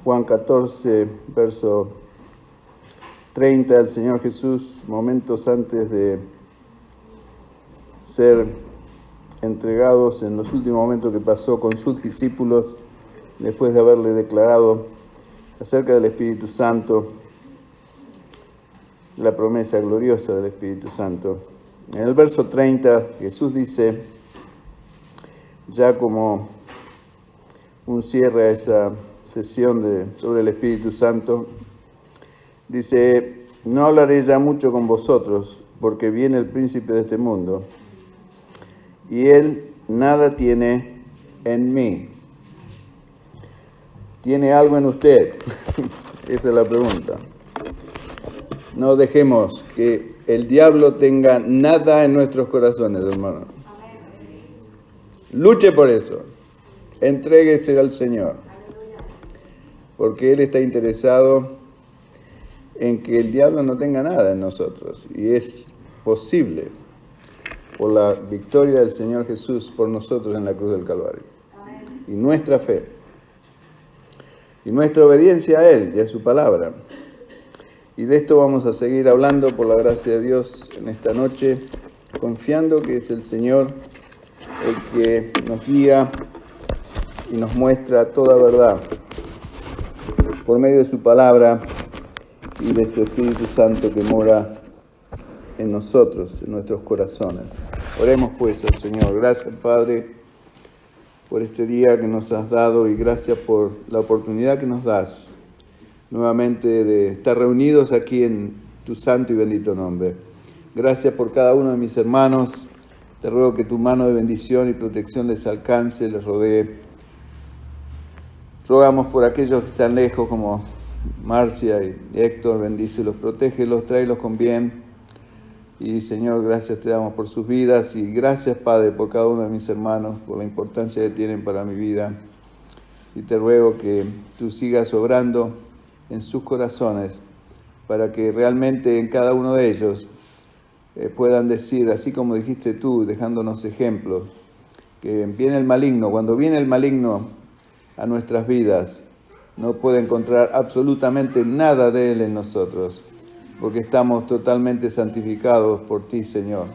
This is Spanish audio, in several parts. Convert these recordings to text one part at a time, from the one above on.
Juan 14, verso 30, el Señor Jesús, momentos antes de ser entregados, en los últimos momentos que pasó con sus discípulos, después de haberle declarado acerca del Espíritu Santo, la promesa gloriosa del Espíritu Santo. En el verso 30, Jesús dice, ya como un cierre a esa sesión sobre el Espíritu Santo, dice, no hablaré ya mucho con vosotros, porque viene el príncipe de este mundo, y él nada tiene en mí. ¿Tiene algo en usted? Esa es la pregunta. No dejemos que el diablo tenga nada en nuestros corazones, hermano. Luche por eso. Entréguese al Señor. Porque Él está interesado en que el diablo no tenga nada en nosotros. Y es posible por la victoria del Señor Jesús por nosotros en la cruz del Calvario. Y nuestra fe. Y nuestra obediencia a Él y a su palabra. Y de esto vamos a seguir hablando por la gracia de Dios en esta noche, confiando que es el Señor el que nos guía y nos muestra toda verdad por medio de su palabra y de su Espíritu Santo que mora en nosotros, en nuestros corazones. Oremos pues al Señor. Gracias, Padre, por este día que nos has dado y gracias por la oportunidad que nos das nuevamente de estar reunidos aquí en tu santo y bendito nombre. Gracias por cada uno de mis hermanos. Te ruego que tu mano de bendición y protección les alcance, les rodee. Rogamos por aquellos que están lejos, como Marcia y Héctor, bendícelos, protégelos, tráelos con bien. Y Señor, gracias te damos por sus vidas y gracias, Padre, por cada uno de mis hermanos, por la importancia que tienen para mi vida. Y te ruego que tú sigas obrando en sus corazones, para que realmente en cada uno de ellos puedan decir, así como dijiste tú, dejándonos ejemplos, que viene el maligno. Cuando viene el maligno a nuestras vidas, no puede encontrar absolutamente nada de él en nosotros, porque estamos totalmente santificados por ti, Señor,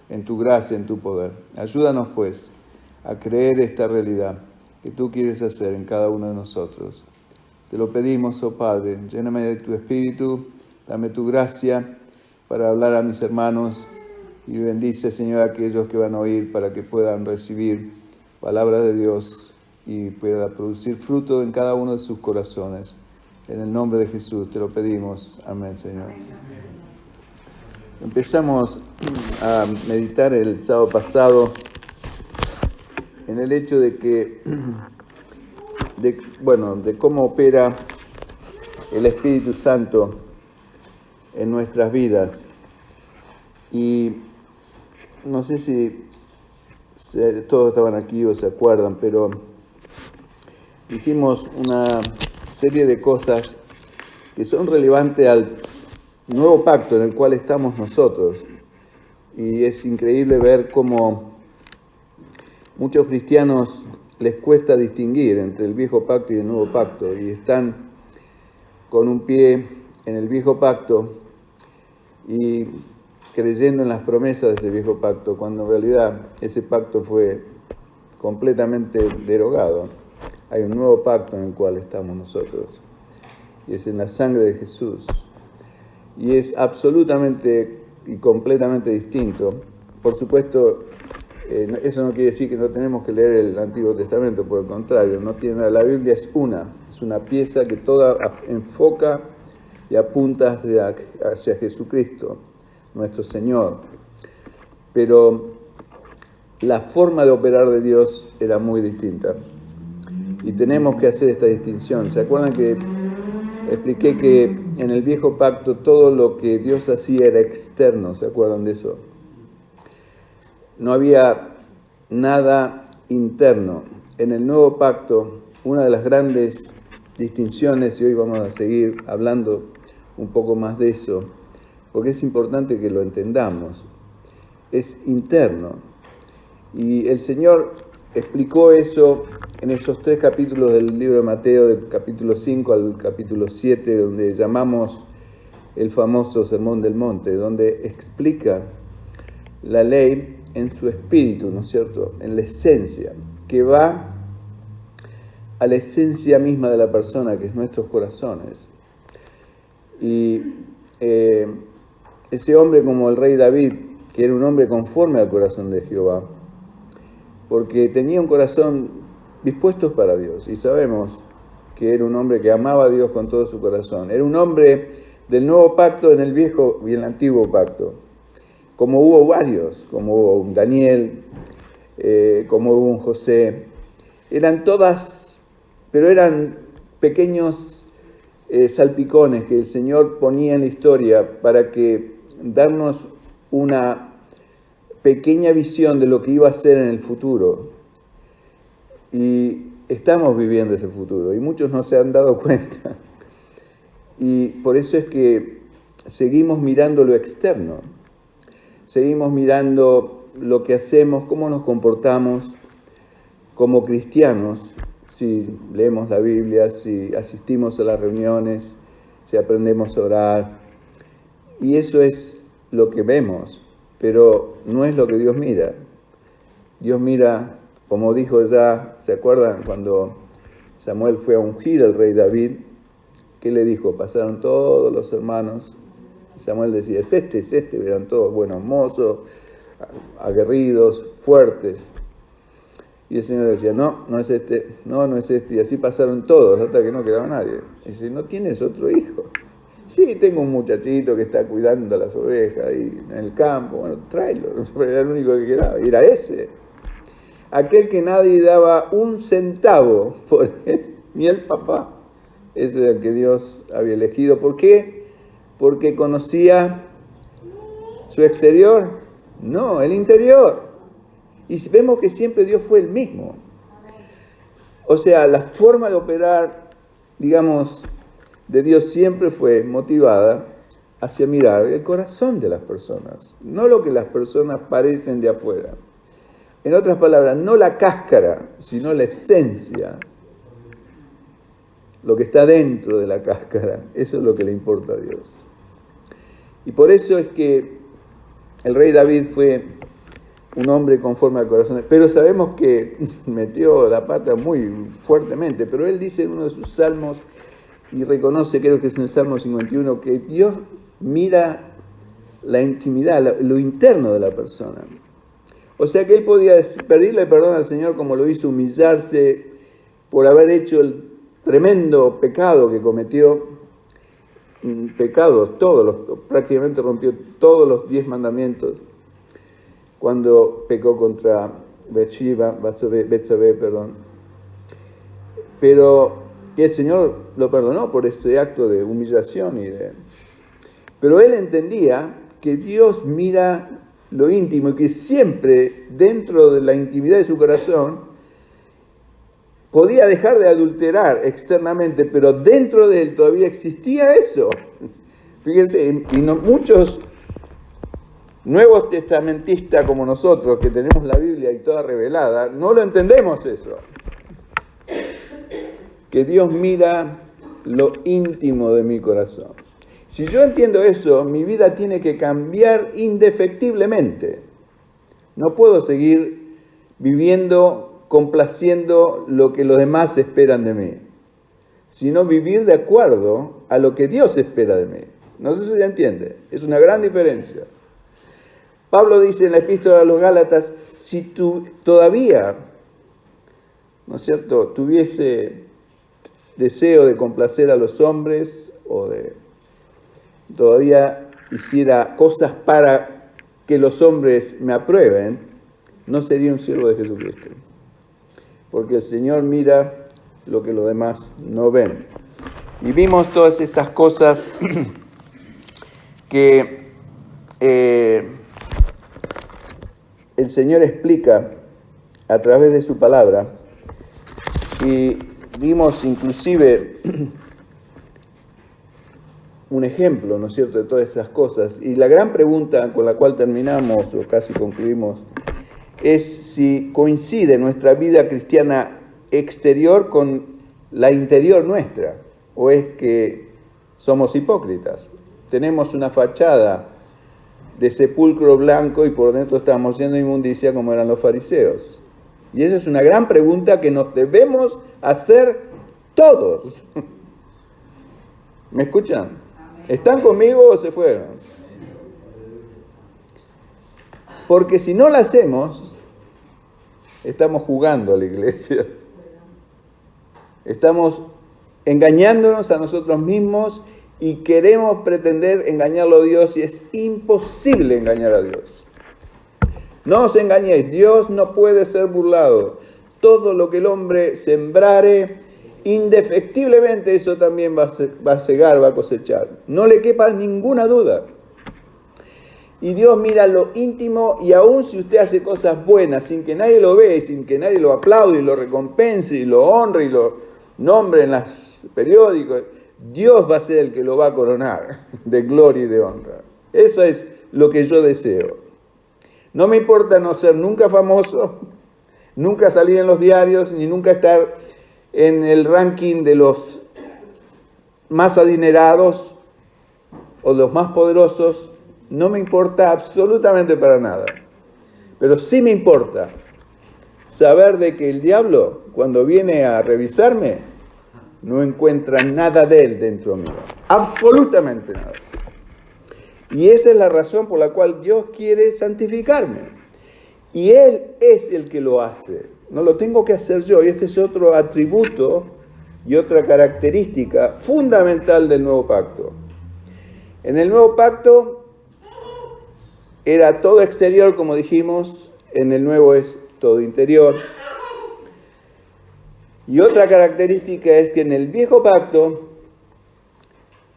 en tu gracia, en tu poder. Ayúdanos, pues, a creer esta realidad que tú quieres hacer en cada uno de nosotros. Te lo pedimos, oh Padre, lléname de tu Espíritu, dame tu gracia para hablar a mis hermanos y bendice, Señor, a aquellos que van a oír para que puedan recibir palabra de Dios y pueda producir fruto en cada uno de sus corazones. En el nombre de Jesús te lo pedimos. Amén, Señor. Empezamos a meditar el sábado pasado en el hecho de que de cómo opera el Espíritu Santo en nuestras vidas. Y no sé si todos estaban aquí o se acuerdan, pero dijimos una serie de cosas que son relevantes al nuevo pacto en el cual estamos nosotros. Y es increíble ver cómo muchos cristianos les cuesta distinguir entre el viejo pacto y el nuevo pacto, y están con un pie en el viejo pacto y creyendo en las promesas de ese viejo pacto, cuando en realidad ese pacto fue completamente derogado. Hay un nuevo pacto en el cual estamos nosotros, y es en la sangre de Jesús, y es absolutamente y completamente distinto. Por supuesto, eso no quiere decir que no tenemos que leer el Antiguo Testamento, por el contrario, no tiene nada. La Biblia es una pieza que toda enfoca y apunta hacia Jesucristo, nuestro Señor. Pero la forma de operar de Dios era muy distinta. Y tenemos que hacer esta distinción. ¿Se acuerdan que expliqué que en el viejo pacto todo lo que Dios hacía era externo? ¿Se acuerdan de eso? No había nada interno. En el nuevo pacto, una de las grandes distinciones, y hoy vamos a seguir hablando un poco más de eso, porque es importante que lo entendamos, es interno. Y el Señor explicó eso en esos 3 capítulos del libro de Mateo, del capítulo 5 al capítulo 7, donde llamamos el famoso Sermón del Monte, donde explica la ley en su espíritu, ¿no es cierto?, en la esencia, que va a la esencia misma de la persona, que es nuestros corazones. Y ese hombre, como el rey David, que era un hombre conforme al corazón de Jehová, porque tenía un corazón dispuesto para Dios, y sabemos que era un hombre que amaba a Dios con todo su corazón. Era un hombre del nuevo pacto en el viejo y en el antiguo pacto, como hubo varios, como hubo un Daniel, como hubo un José. Eran todas, pero eran pequeños salpicones que el Señor ponía en la historia para que darnos una pequeña visión de lo que iba a ser en el futuro. Y estamos viviendo ese futuro y muchos no se han dado cuenta. Y por eso es que seguimos mirando lo externo, seguimos mirando lo que hacemos, cómo nos comportamos como cristianos, si leemos la Biblia, si asistimos a las reuniones, si aprendemos a orar. Y eso es lo que vemos, pero no es lo que Dios mira. Dios mira, como dijo ya, ¿se acuerdan cuando Samuel fue a ungir al rey David? ¿Qué le dijo? Pasaron todos los hermanos. Samuel decía, es este, eran todos buenos mozos, aguerridos, fuertes. Y el Señor decía, no es este. Y así pasaron todos, hasta que no quedaba nadie. Y dice, ¿no tienes otro hijo? Sí, tengo un muchachito que está cuidando las ovejas ahí en el campo. Bueno, tráelo. Era el único que quedaba. Y era ese. Aquel que nadie daba un centavo por él, ni el papá. Ese era el que Dios había elegido. ¿Por qué? Porque conocía su exterior. No, el interior. Y vemos que siempre Dios fue el mismo. O sea, la forma de operar, digamos, de Dios siempre fue motivada hacia mirar el corazón de las personas, no lo que las personas parecen de afuera. En otras palabras, no la cáscara, sino la esencia, lo que está dentro de la cáscara. Eso es lo que le importa a Dios. Y por eso es que el rey David fue un hombre conforme al corazón, pero sabemos que metió la pata muy fuertemente, pero él dice en uno de sus salmos, y reconoce, creo que es en el Salmo 51, que Dios mira la intimidad, lo interno de la persona. O sea que él podía pedirle perdón al Señor como lo hizo, humillarse por haber hecho el tremendo pecado que cometió, pecados, prácticamente rompió todos los 10 mandamientos, cuando pecó contra Betsabé, pero el Señor lo perdonó por ese acto de humillación. Pero él entendía que Dios mira lo íntimo y que siempre dentro de la intimidad de su corazón podía dejar de adulterar externamente, pero dentro de él todavía existía eso. Fíjense, y muchos nuevos testamentistas como nosotros, que tenemos la Biblia y toda revelada, no lo entendemos eso. Que Dios mira lo íntimo de mi corazón. Si yo entiendo eso, mi vida tiene que cambiar indefectiblemente. No puedo seguir viviendo, complaciendo lo que los demás esperan de mí, sino vivir de acuerdo a lo que Dios espera de mí. No sé si se entiende, es una gran diferencia. Pablo dice en la epístola a los Gálatas, si tú todavía, ¿no es cierto?, tuviese deseo de complacer a los hombres o de todavía hiciera cosas para que los hombres me aprueben, no sería un siervo de Jesucristo. Porque el Señor mira lo que los demás no ven. Y vimos todas estas cosas que el Señor explica a través de su palabra, y vimos inclusive un ejemplo, ¿no es cierto?, de todas estas cosas. Y la gran pregunta con la cual terminamos, o casi concluimos, es si coincide nuestra vida cristiana exterior con la interior nuestra? ¿O es que somos hipócritas? Tenemos una fachada de sepulcro blanco y por dentro estamos llenos de inmundicia como eran los fariseos. Y esa es una gran pregunta que nos debemos hacer todos. ¿Me escuchan? ¿Están conmigo o se fueron? Porque si no la hacemos, estamos jugando a la iglesia. Estamos engañándonos a nosotros mismos y queremos pretender engañarlo a Dios y es imposible engañar a Dios. No os engañéis, Dios no puede ser burlado. Todo lo que el hombre sembrare, indefectiblemente eso también va a segar, va a cosechar. No le quepa ninguna duda. Y Dios mira lo íntimo y aun si usted hace cosas buenas sin que nadie lo vea, sin que nadie lo aplaude y lo recompense y lo honre y lo nombre en los periódicos, Dios va a ser el que lo va a coronar de gloria y de honra. Eso es lo que yo deseo. No me importa no ser nunca famoso, nunca salir en los diarios, ni nunca estar en el ranking de los más adinerados o los más poderosos. No me importa absolutamente para nada. Pero sí me importa saber de que el diablo, cuando viene a revisarme, no encuentra nada de él dentro mío. Absolutamente nada. Y esa es la razón por la cual Dios quiere santificarme. Y Él es el que lo hace. No lo tengo que hacer yo. Y este es otro atributo y otra característica fundamental del nuevo pacto. En el nuevo pacto era todo exterior, como dijimos. En el nuevo es todo interior. Y otra característica es que en el viejo pacto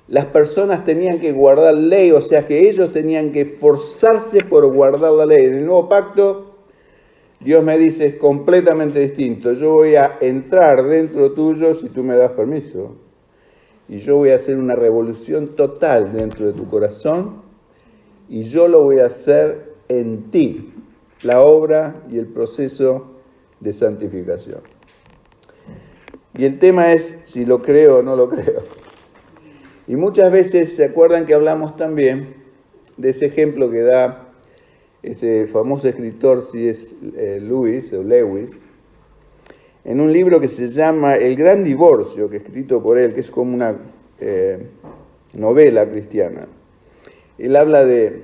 las personas tenían que guardar ley, o sea que ellos tenían que esforzarse por guardar la ley. En el nuevo pacto, Dios me dice, es completamente distinto. Yo voy a entrar dentro tuyo si tú me das permiso. Y yo voy a hacer una revolución total dentro de tu corazón. Y yo lo voy a hacer en ti, la obra y el proceso de santificación. Y el tema es si lo creo o no lo creo. Y muchas veces se acuerdan que hablamos también de ese ejemplo que da ese famoso escritor C.S. Lewis, en un libro que se llama El Gran Divorcio, que es escrito por él, que es como una novela cristiana. Él habla de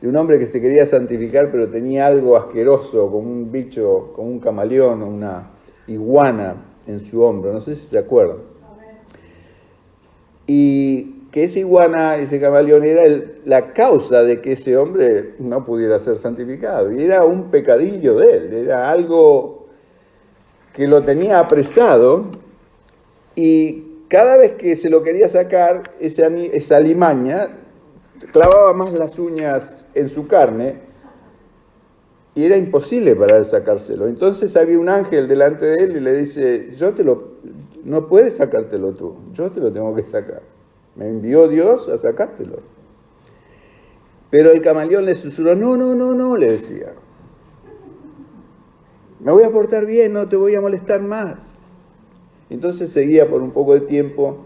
un hombre que se quería santificar, pero tenía algo asqueroso, como un bicho, como un camaleón o una iguana en su hombro. No sé si se acuerdan. Y que esa iguana, ese camaleón, era la causa de que ese hombre no pudiera ser santificado. Y era un pecadillo de él, era algo que lo tenía apresado. Y cada vez que se lo quería sacar, esa alimaña clavaba más las uñas en su carne y era imposible para él sacárselo. Entonces había un ángel delante de él y le dice, no puedes sacártelo tú, yo te lo tengo que sacar. Me envió Dios a sacártelo. Pero el camaleón le susurró, no, le decía. Me voy a portar bien, no te voy a molestar más. Entonces seguía por un poco de tiempo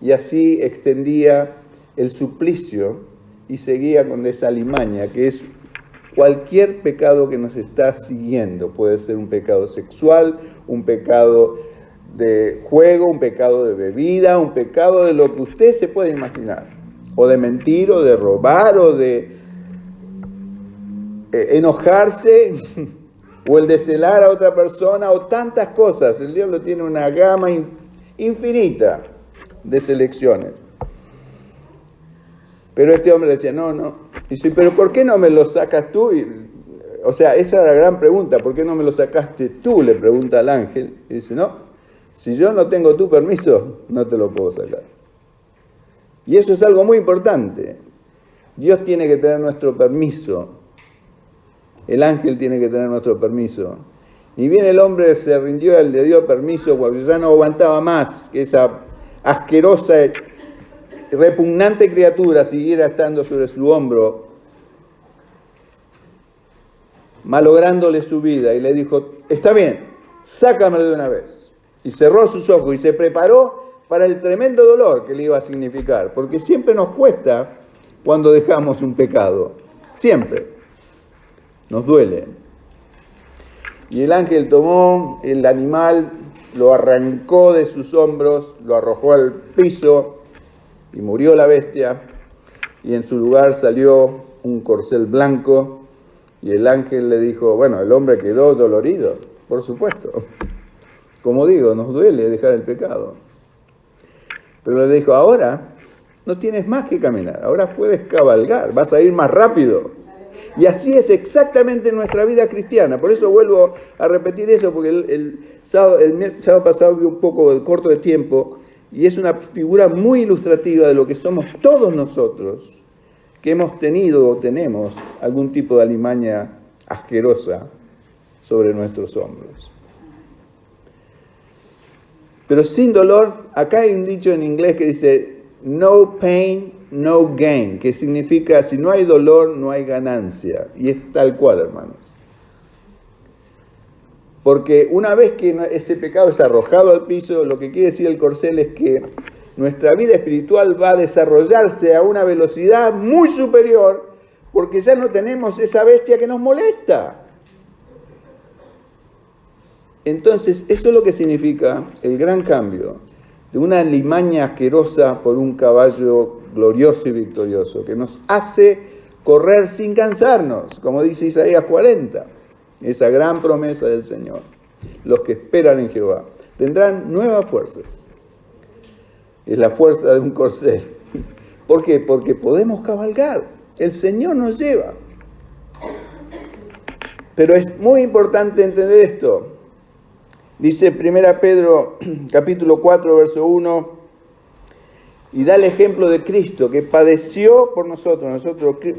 y así extendía el suplicio y seguía con esa alimaña, que es cualquier pecado que nos está siguiendo. Puede ser un pecado sexual, un pecado de juego, un pecado de bebida, un pecado de lo que usted se puede imaginar. O de mentir, o de robar, o de enojarse, o el de celar a otra persona, o tantas cosas. El diablo tiene una gama infinita de selecciones. Pero este hombre le decía, no. Y dice, pero ¿por qué no me lo sacas tú? O sea, esa era la gran pregunta, ¿por qué no me lo sacaste tú? Le pregunta al ángel. Y dice, no, si yo no tengo tu permiso, no te lo puedo sacar. Y eso es algo muy importante. Dios tiene que tener nuestro permiso. El ángel tiene que tener nuestro permiso. Ni bien el hombre se rindió, él le dio permiso porque ya no aguantaba más que esa asquerosa, repugnante criatura siguiera estando sobre su hombro, malográndole su vida. Y le dijo, está bien, sácamelo de una vez. Y cerró sus ojos y se preparó para el tremendo dolor que le iba a significar, porque siempre nos cuesta cuando dejamos un pecado, siempre nos duele. Y el ángel tomó el animal, lo arrancó de sus hombros, lo arrojó al piso y murió la bestia, y en su lugar salió un corcel blanco, y el ángel le dijo, bueno, el hombre quedó dolorido, por supuesto. Como digo, nos duele dejar el pecado. Pero le dijo, ahora no tienes más que caminar, ahora puedes cabalgar, vas a ir más rápido. Y así es exactamente nuestra vida cristiana. Por eso vuelvo a repetir eso, porque el sábado pasado vi un poco corto de tiempo, y es una figura muy ilustrativa de lo que somos todos nosotros, que hemos tenido o tenemos algún tipo de alimaña asquerosa sobre nuestros hombros. Pero sin dolor, acá hay un dicho en inglés que dice, no pain, no gain, que significa, si no hay dolor, no hay ganancia. Y es tal cual, hermanos. Porque una vez que ese pecado es arrojado al piso, lo que quiere decir el corcel es que nuestra vida espiritual va a desarrollarse a una velocidad muy superior, porque ya no tenemos esa bestia que nos molesta. Entonces, eso es lo que significa el gran cambio de una limaña asquerosa por un caballo glorioso y victorioso, que nos hace correr sin cansarnos, como dice Isaías 40, esa gran promesa del Señor. Los que esperan en Jehová tendrán nuevas fuerzas. Es la fuerza de un corcel. ¿Por qué? Porque podemos cabalgar. El Señor nos lleva. Pero es muy importante entender esto. Dice 1 Pedro capítulo 4, verso 1, y da el ejemplo de Cristo, que padeció por nosotros,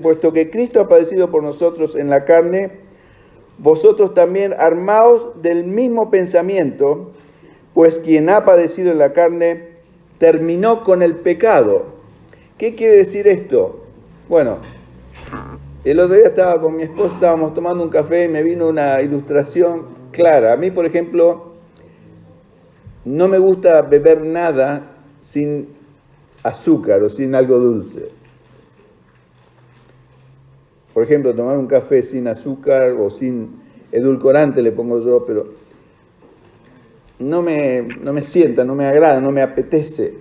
puesto que Cristo ha padecido por nosotros en la carne, vosotros también armaos del mismo pensamiento, pues quien ha padecido en la carne terminó con el pecado. ¿Qué quiere decir esto? Bueno, el otro día estaba con mi esposa, estábamos tomando un café y me vino una ilustración clara. A mí, por ejemplo, no me gusta beber nada sin azúcar o sin algo dulce. Por ejemplo, tomar un café sin azúcar o sin edulcorante le pongo yo, pero no me sienta, no me agrada, no me apetece.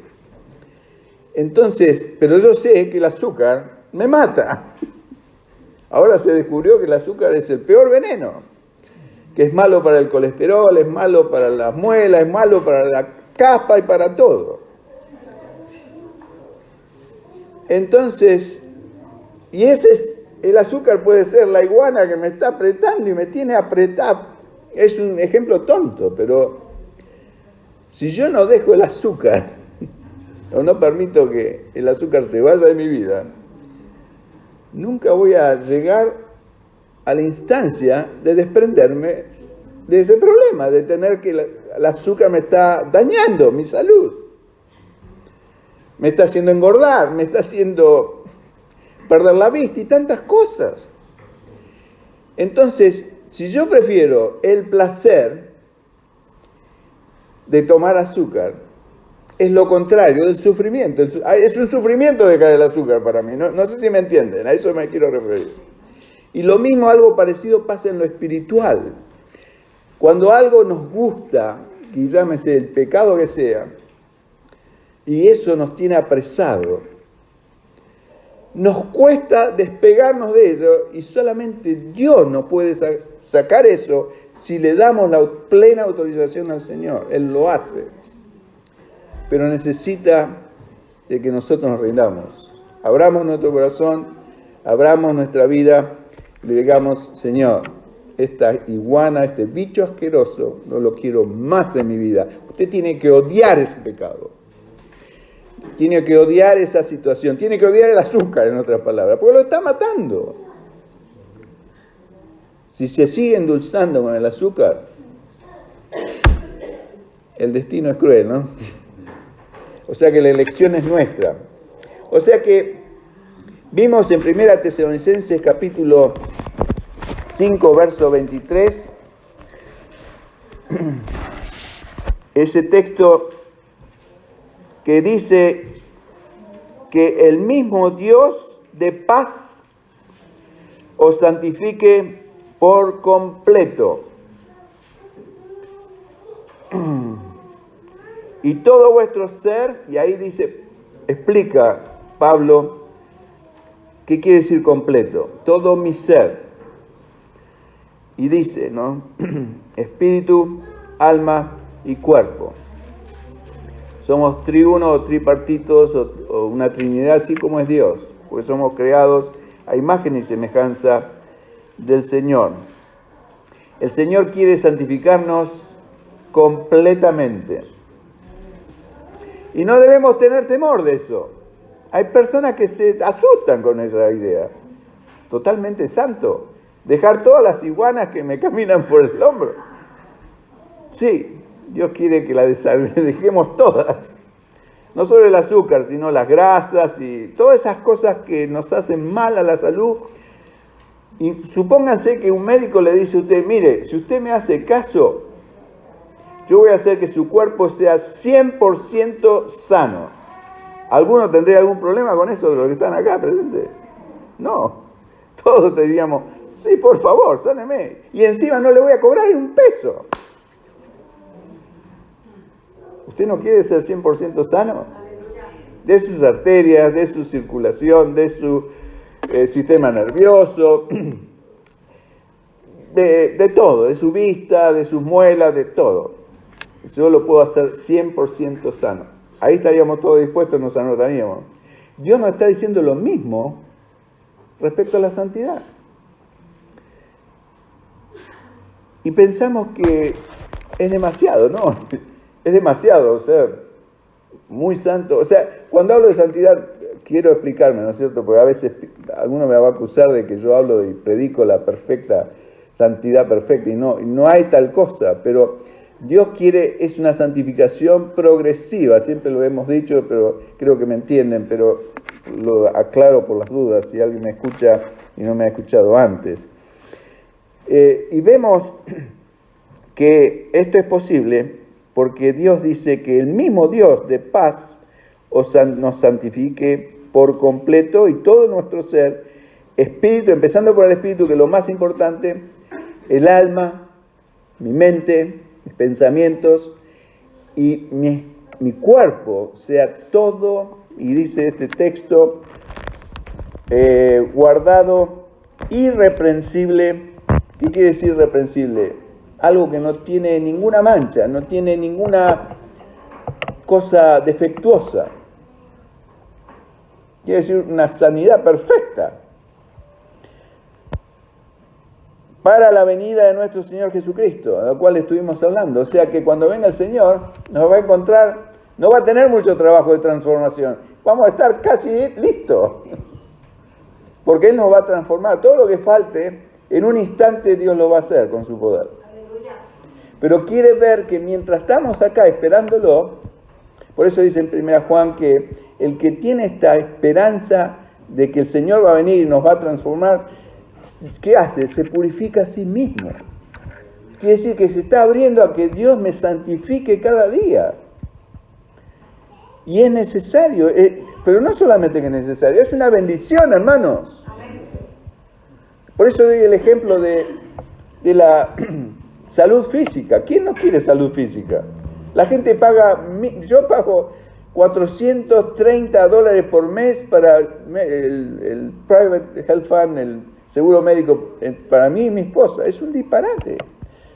Entonces, pero yo sé que el azúcar me mata. Ahora se descubrió que el azúcar es el peor veneno, que es malo para el colesterol, es malo para las muelas, es malo para la caspa y para todo. Entonces, y el azúcar puede ser la iguana que me está apretando y me tiene apretado. Es un ejemplo tonto, pero si yo no dejo el azúcar, o no permito que el azúcar se vaya de mi vida, nunca voy a llegar a la instancia de desprenderme de ese problema, de tener que el azúcar me está dañando mi salud, me está haciendo engordar, me está haciendo perder la vista y tantas cosas. Entonces, si yo prefiero el placer de tomar azúcar, es lo contrario del sufrimiento. Es un sufrimiento dejar el azúcar para mí, no sé si me entienden, a eso me quiero referir. Y lo mismo, algo parecido pasa en lo espiritual. Cuando algo nos gusta, y llámese el pecado que sea, y eso nos tiene apresado, nos cuesta despegarnos de ello, y solamente Dios nos puede sacar eso si le damos la plena autorización al Señor. Él lo hace. Pero necesita de que nosotros nos rindamos. Abramos nuestro corazón, abramos nuestra vida, y le digamos, Señor, esta iguana, este bicho asqueroso, no lo quiero más en mi vida. Usted tiene que odiar ese pecado. Tiene que odiar esa situación. Tiene que odiar el azúcar, en otras palabras, porque lo está matando. Si se sigue endulzando con el azúcar, el destino es cruel, ¿no? O sea que la elección es nuestra. O sea que vimos en 1 Tesalonicenses capítulo 5, verso 23, ese texto que dice que el mismo Dios de paz os santifique por completo. Y todo vuestro ser, y ahí dice, explica Pablo, ¿qué quiere decir completo? Todo mi ser. Y dice, ¿no? Espíritu, alma y cuerpo. Somos triuno o tripartitos o una trinidad, así como es Dios, porque somos creados a imagen y semejanza del Señor. El Señor quiere santificarnos completamente. Y no debemos tener temor de eso. Hay personas que se asustan con esa idea. Totalmente santo. Dejar todas las iguanas que me caminan por el hombro. Sí, Dios quiere que las dejemos todas. No solo el azúcar, sino las grasas y todas esas cosas que nos hacen mal a la salud. Y supónganse que un médico le dice a usted, mire, si usted me hace caso, yo voy a hacer que su cuerpo sea 100% sano. ¿Alguno tendría algún problema con eso de los que están acá presentes? No. Todos diríamos, sí, por favor, sáneme. Y encima no le voy a cobrar ni un peso. ¿Usted no quiere ser 100% sano? De sus arterias, de su circulación, de su sistema nervioso, de todo, de su vista, de sus muelas, de todo. Yo lo puedo hacer 100% sano. Ahí estaríamos todos dispuestos, nos anotaríamos. Dios nos está diciendo lo mismo respecto a la santidad. Y pensamos que es demasiado, ¿no? Es demasiado ser muy santo. O sea, cuando hablo de santidad, quiero explicarme, ¿no es cierto? Porque a veces alguno me va a acusar de que yo hablo y predico la perfecta santidad perfecta. Y no hay tal cosa, pero Dios quiere, es una santificación progresiva. Siempre lo hemos dicho, pero creo que me entienden, pero lo aclaro por las dudas, si alguien me escucha y no me ha escuchado antes. Y vemos que esto es posible porque Dios dice que el mismo Dios de paz nos santifique por completo y todo nuestro ser, espíritu, empezando por el espíritu, que es lo más importante, el alma, mi mente, mis pensamientos y mi cuerpo sea todo, y dice este texto, guardado irreprensible. ¿Qué quiere decir irreprensible? Algo que no tiene ninguna mancha, no tiene ninguna cosa defectuosa. Quiere decir una sanidad perfecta. Para la venida de nuestro Señor Jesucristo, de lo cual estuvimos hablando. O sea que cuando venga el Señor, nos va a encontrar, no va a tener mucho trabajo de transformación. Vamos a estar casi listos. Porque Él nos va a transformar. Todo lo que falte, en un instante Dios lo va a hacer con su poder. Pero quiere ver que mientras estamos acá esperándolo, por eso dice en 1 Juan que el que tiene esta esperanza de que el Señor va a venir y nos va a transformar, ¿qué hace? Se purifica a sí mismo. Quiere decir que se está abriendo a que Dios me santifique cada día. Y es necesario, pero no solamente que es necesario, es una bendición, hermanos. Por eso doy el ejemplo de la salud física. ¿Quién no quiere salud física? La gente yo pago $430 por mes para el Private Health Fund, el seguro médico para mí y mi esposa. Es un disparate.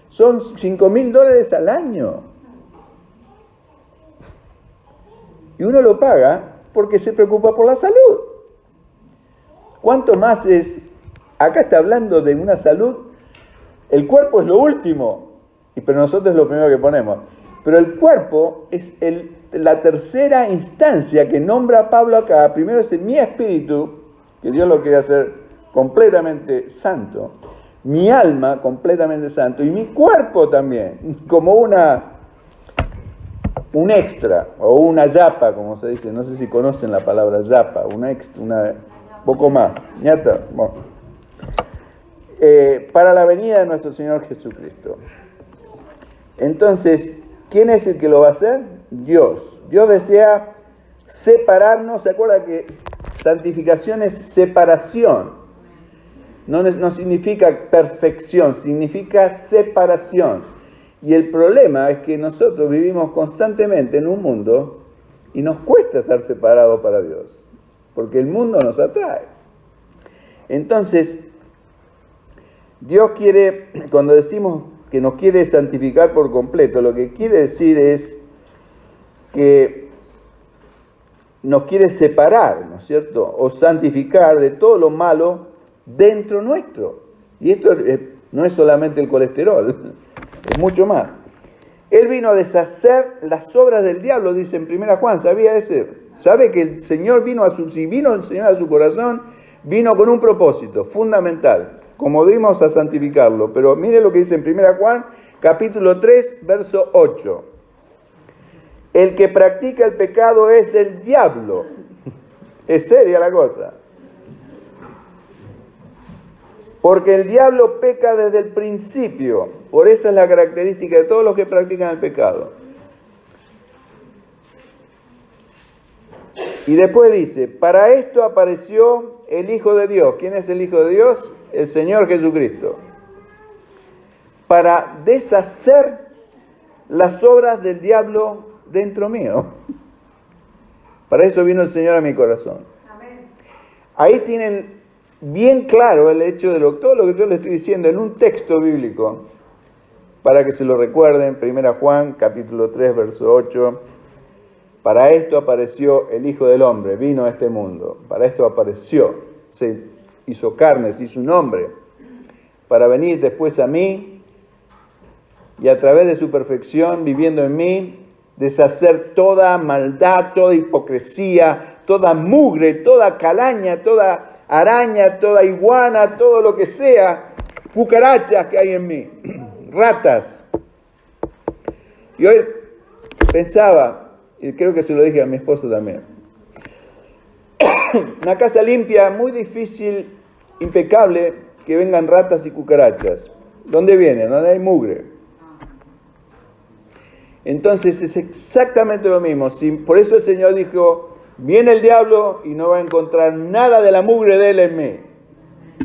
Son $5,000 al año. Y uno lo paga porque se preocupa por la salud. ¿Cuánto más es? Acá está hablando de una salud. El cuerpo es lo último, pero nosotros es lo primero que ponemos. Pero el cuerpo es la tercera instancia que nombra Pablo acá. Primero es mi espíritu, que Dios lo quiere hacer completamente santo. Mi alma completamente santo. Y mi cuerpo también, como un extra, o una yapa, como se dice. No sé si conocen la palabra yapa, poco más. Ya está. Bueno. Para la venida de nuestro Señor Jesucristo. Entonces, ¿quién es el que lo va a hacer? Dios. Dios desea separarnos. ¿Se acuerda que santificación es separación? No significa perfección, significa separación. Y el problema es que nosotros vivimos constantemente en un mundo y nos cuesta estar separados para Dios, porque el mundo nos atrae. Entonces, Dios quiere, cuando decimos que nos quiere santificar por completo, lo que quiere decir es que nos quiere separar, ¿no es cierto? O santificar de todo lo malo dentro nuestro. Y esto no es solamente el colesterol, es mucho más. Él vino a deshacer las obras del diablo, dice en 1 Juan, ¿sabía ese? ¿Sabe que el Señor si vino el Señor a su corazón, vino con un propósito fundamental, como dimos a santificarlo? Pero mire lo que dice en 1 Juan, capítulo 3, verso 8. El que practica el pecado es del diablo. Es seria la cosa. Porque el diablo peca desde el principio. Por esa es la característica de todos los que practican el pecado. Y después dice, para esto apareció el Hijo de Dios. ¿Quién es el Hijo de Dios? El Señor Jesucristo. Para deshacer las obras del diablo dentro mío. Para eso vino el Señor a mi corazón. Amén. Ahí tienen bien claro el hecho de todo lo que yo le estoy diciendo en un texto bíblico, para que se lo recuerden. 1 Juan, capítulo 3, verso 8. Para esto apareció el Hijo del Hombre, vino a este mundo. Para esto apareció, se hizo carne, se hizo un hombre, para venir después a mí y a través de su perfección, viviendo en mí, deshacer toda maldad, toda hipocresía, toda mugre, toda calaña, toda araña, toda iguana, todo lo que sea, cucarachas que hay en mí, ratas. Y hoy pensaba, y creo que se lo dije a mi esposo también, una casa limpia, muy difícil, impecable, que vengan ratas y cucarachas. ¿Dónde vienen? ¿Dónde hay mugre? Entonces es exactamente lo mismo. Por eso el Señor dijo, viene el diablo y no va a encontrar nada de la mugre de él en mí.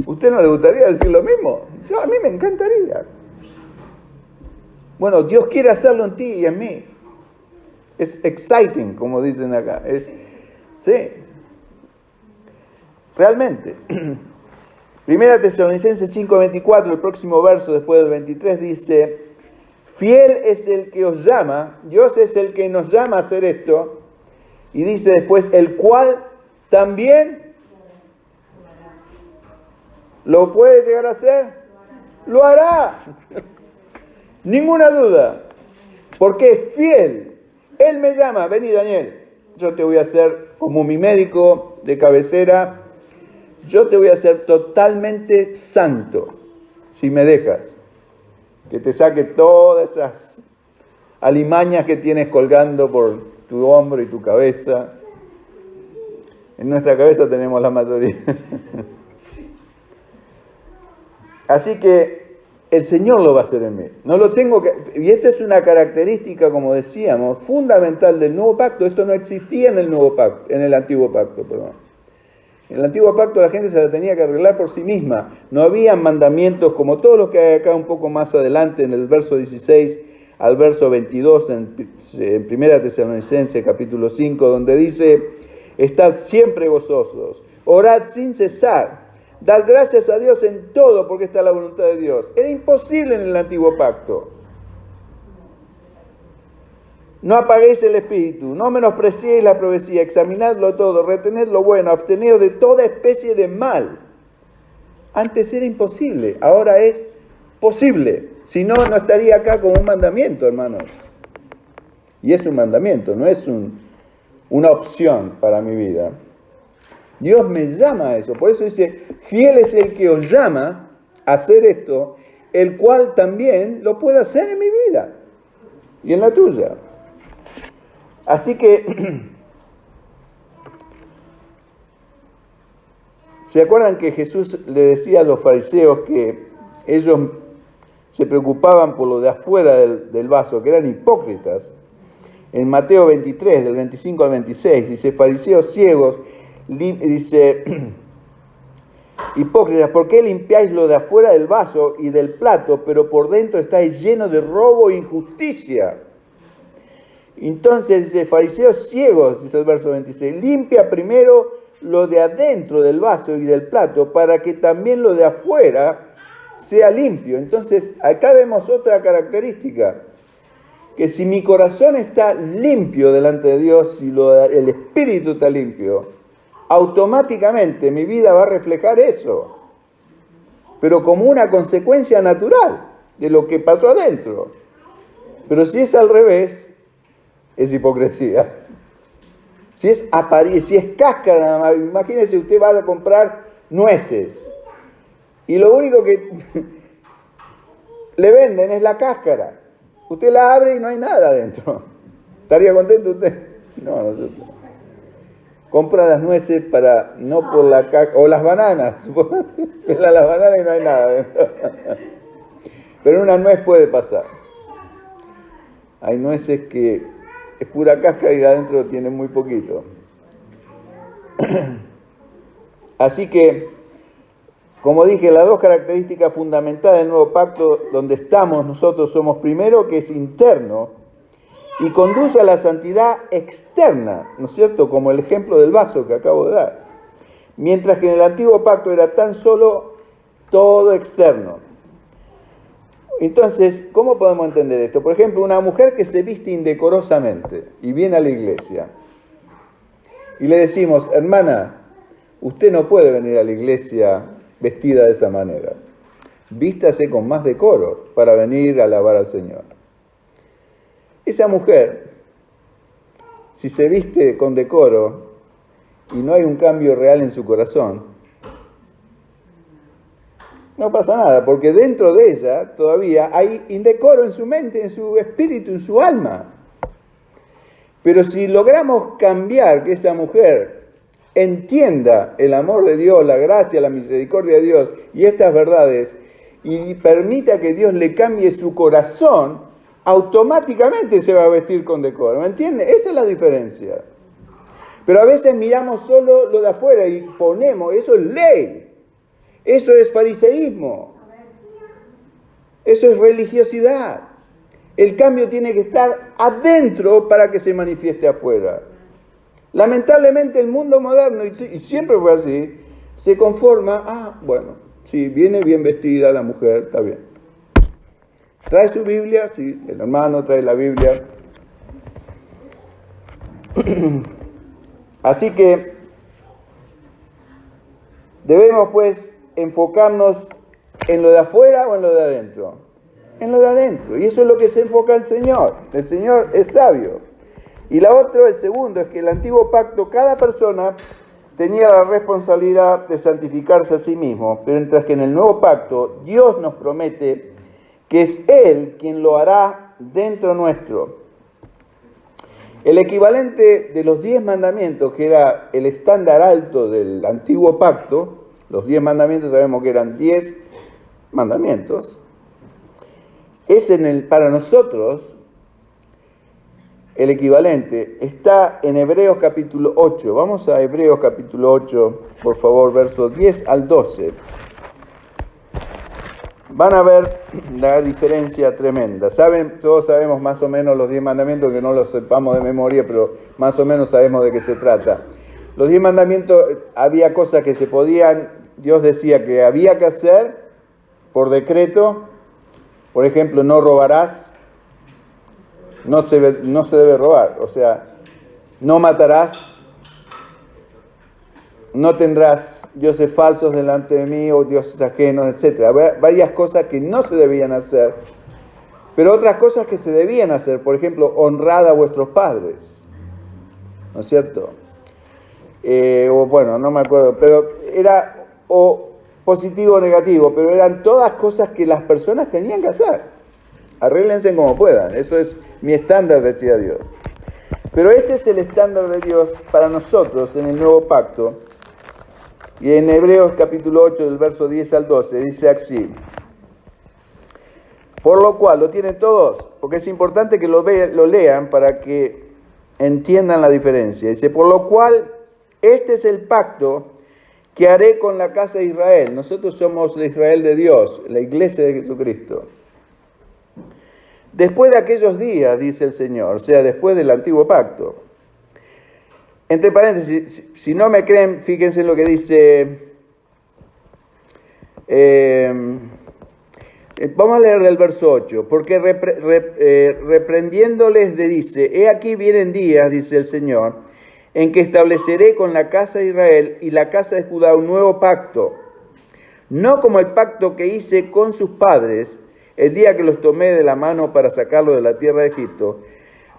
¿Usted no le gustaría decir lo mismo? A mí me encantaría. Bueno, Dios quiere hacerlo en ti y en mí. Es exciting, como dicen acá. Sí. Realmente. Primera Tesalonicenses 5:24, el próximo verso después del 23 dice, fiel es el que os llama, Dios es el que nos llama a hacer esto, y dice después, el cual también lo puede llegar a hacer, lo hará. Ninguna duda, porque es fiel. Él me llama, vení Daniel, yo te voy a hacer como mi médico de cabecera, yo te voy a hacer totalmente santo, si me dejas. Que te saque todas esas alimañas que tienes colgando por tu hombro y tu cabeza. En nuestra cabeza tenemos la mayoría. Así que el Señor lo va a hacer en mí. No lo tengo que... Y esto es una característica, como decíamos, fundamental del nuevo pacto. Esto no existía en el nuevo pacto, en el antiguo pacto, perdón. En el antiguo pacto la gente se la tenía que arreglar por sí misma. No había mandamientos como todos los que hay acá un poco más adelante en el verso 16 al verso 22 en 1 Tesalonicenses capítulo 5, donde dice, estad siempre gozosos, orad sin cesar, dad gracias a Dios en todo porque está la voluntad de Dios. Era imposible en el antiguo pacto. No apaguéis el espíritu, no menospreciéis la profecía, examinadlo todo, retened lo bueno, absteneos de toda especie de mal. Antes era imposible, ahora es posible. Si no, no estaría acá como un mandamiento, hermanos. Y es un mandamiento, no es una opción para mi vida. Dios me llama a eso, por eso dice, fiel es el que os llama a hacer esto, el cual también lo puede hacer en mi vida y en la tuya. Así que, ¿se acuerdan que Jesús le decía a los fariseos que ellos se preocupaban por lo de afuera del vaso, que eran hipócritas. En Mateo 23, del 25 al 26, dice, fariseos ciegos, dice, hipócritas, ¿por qué limpiáis lo de afuera del vaso y del plato, pero por dentro estáis llenos de robo e injusticia? Entonces dice, fariseos ciegos, dice el verso 26, limpia primero lo de adentro del vaso y del plato, para que también lo de afuera sea limpio. Entonces, acá vemos otra característica, que si mi corazón está limpio delante de Dios y el espíritu está limpio, automáticamente mi vida va a reflejar eso, pero como una consecuencia natural de lo que pasó adentro. Pero si es al revés, es hipocresía. Si es apariencia, si es cáscara nada más, imagínese usted va a comprar nueces y lo único que le venden es la cáscara. Usted la abre y no hay nada adentro. ¿Estaría contento usted? No, nosotros. Compra las nueces para, no por la cáscara, o las bananas. Pela las bananas y no hay nada adentro. Pero una nuez puede pasar. Hay nueces que es pura cáscara y adentro tiene muy poquito. Así que, como dije, las dos características fundamentales del nuevo pacto donde estamos nosotros somos primero que es interno y conduce a la santidad externa, ¿no es cierto? Como el ejemplo del vaso que acabo de dar. Mientras que en el antiguo pacto era tan solo todo externo. Entonces, ¿cómo podemos entender esto? Por ejemplo, una mujer que se viste indecorosamente y viene a la iglesia y le decimos, hermana, usted no puede venir a la iglesia vestida de esa manera. Vístase con más decoro para venir a alabar al Señor. Esa mujer, si se viste con decoro y no hay un cambio real en su corazón, no pasa nada, porque dentro de ella todavía hay indecoro en su mente, en su espíritu, en su alma. Pero si logramos cambiar que esa mujer entienda el amor de Dios, la gracia, la misericordia de Dios y estas verdades, y permita que Dios le cambie su corazón, automáticamente se va a vestir con decoro. ¿Me entiende? Esa es la diferencia. Pero a veces miramos solo lo de afuera y ponemos, eso es ley. Eso es fariseísmo. Eso es religiosidad. El cambio tiene que estar adentro para que se manifieste afuera. Lamentablemente el mundo moderno, y siempre fue así, se conforma, bueno, si viene bien vestida la mujer, está bien. ¿Trae su Biblia? Sí, el hermano trae la Biblia. Así que debemos pues enfocarnos en lo de afuera o en lo de adentro. En lo de adentro. Y eso es lo que se enfoca el Señor. El Señor es sabio. Y el segundo, es que el antiguo pacto, cada persona tenía la responsabilidad de santificarse a sí mismo, mientras que en el nuevo pacto Dios nos promete que es Él quien lo hará dentro nuestro. El equivalente de los 10 mandamientos, que era el estándar alto del antiguo pacto, los 10 mandamientos sabemos que eran 10 mandamientos, es para nosotros el equivalente, está en Hebreos capítulo 8. Vamos a Hebreos capítulo 8, por favor, versos 10 al 12. Van a ver la diferencia tremenda. Todos sabemos más o menos los 10 mandamientos, que no los sepamos de memoria, pero más o menos sabemos de qué se trata. Los 10 mandamientos, había cosas que se podían, Dios decía que había que hacer por decreto. Por ejemplo, no robarás. No se debe robar, o sea, no matarás, no tendrás dioses falsos delante de mí o dioses ajenos, etc. Varias cosas que no se debían hacer, pero otras cosas que se debían hacer. Por ejemplo, honrad a vuestros padres, ¿no es cierto? No me acuerdo, pero era o positivo o negativo, pero eran todas cosas que las personas tenían que hacer. Arréglense como puedan, eso es mi estándar, decía Dios. Pero este es el estándar de Dios para nosotros en el nuevo pacto. Y en Hebreos capítulo 8, del verso 10 al 12, dice así: Por lo cual, lo tienen todos, porque es importante que lo lean para que entiendan la diferencia. Dice, por lo cual, este es el pacto que haré con la casa de Israel. Nosotros somos el Israel de Dios, la iglesia de Jesucristo. Después de aquellos días, dice el Señor, o sea, después del antiguo pacto. Entre paréntesis, si no me creen, fíjense en lo que dice. Vamos a leer del verso 8. Porque reprendiéndoles dice, he aquí vienen días, dice el Señor, en que estableceré con la casa de Israel y la casa de Judá un nuevo pacto, no como el pacto que hice con sus padres, el día que los tomé de la mano para sacarlos de la tierra de Egipto,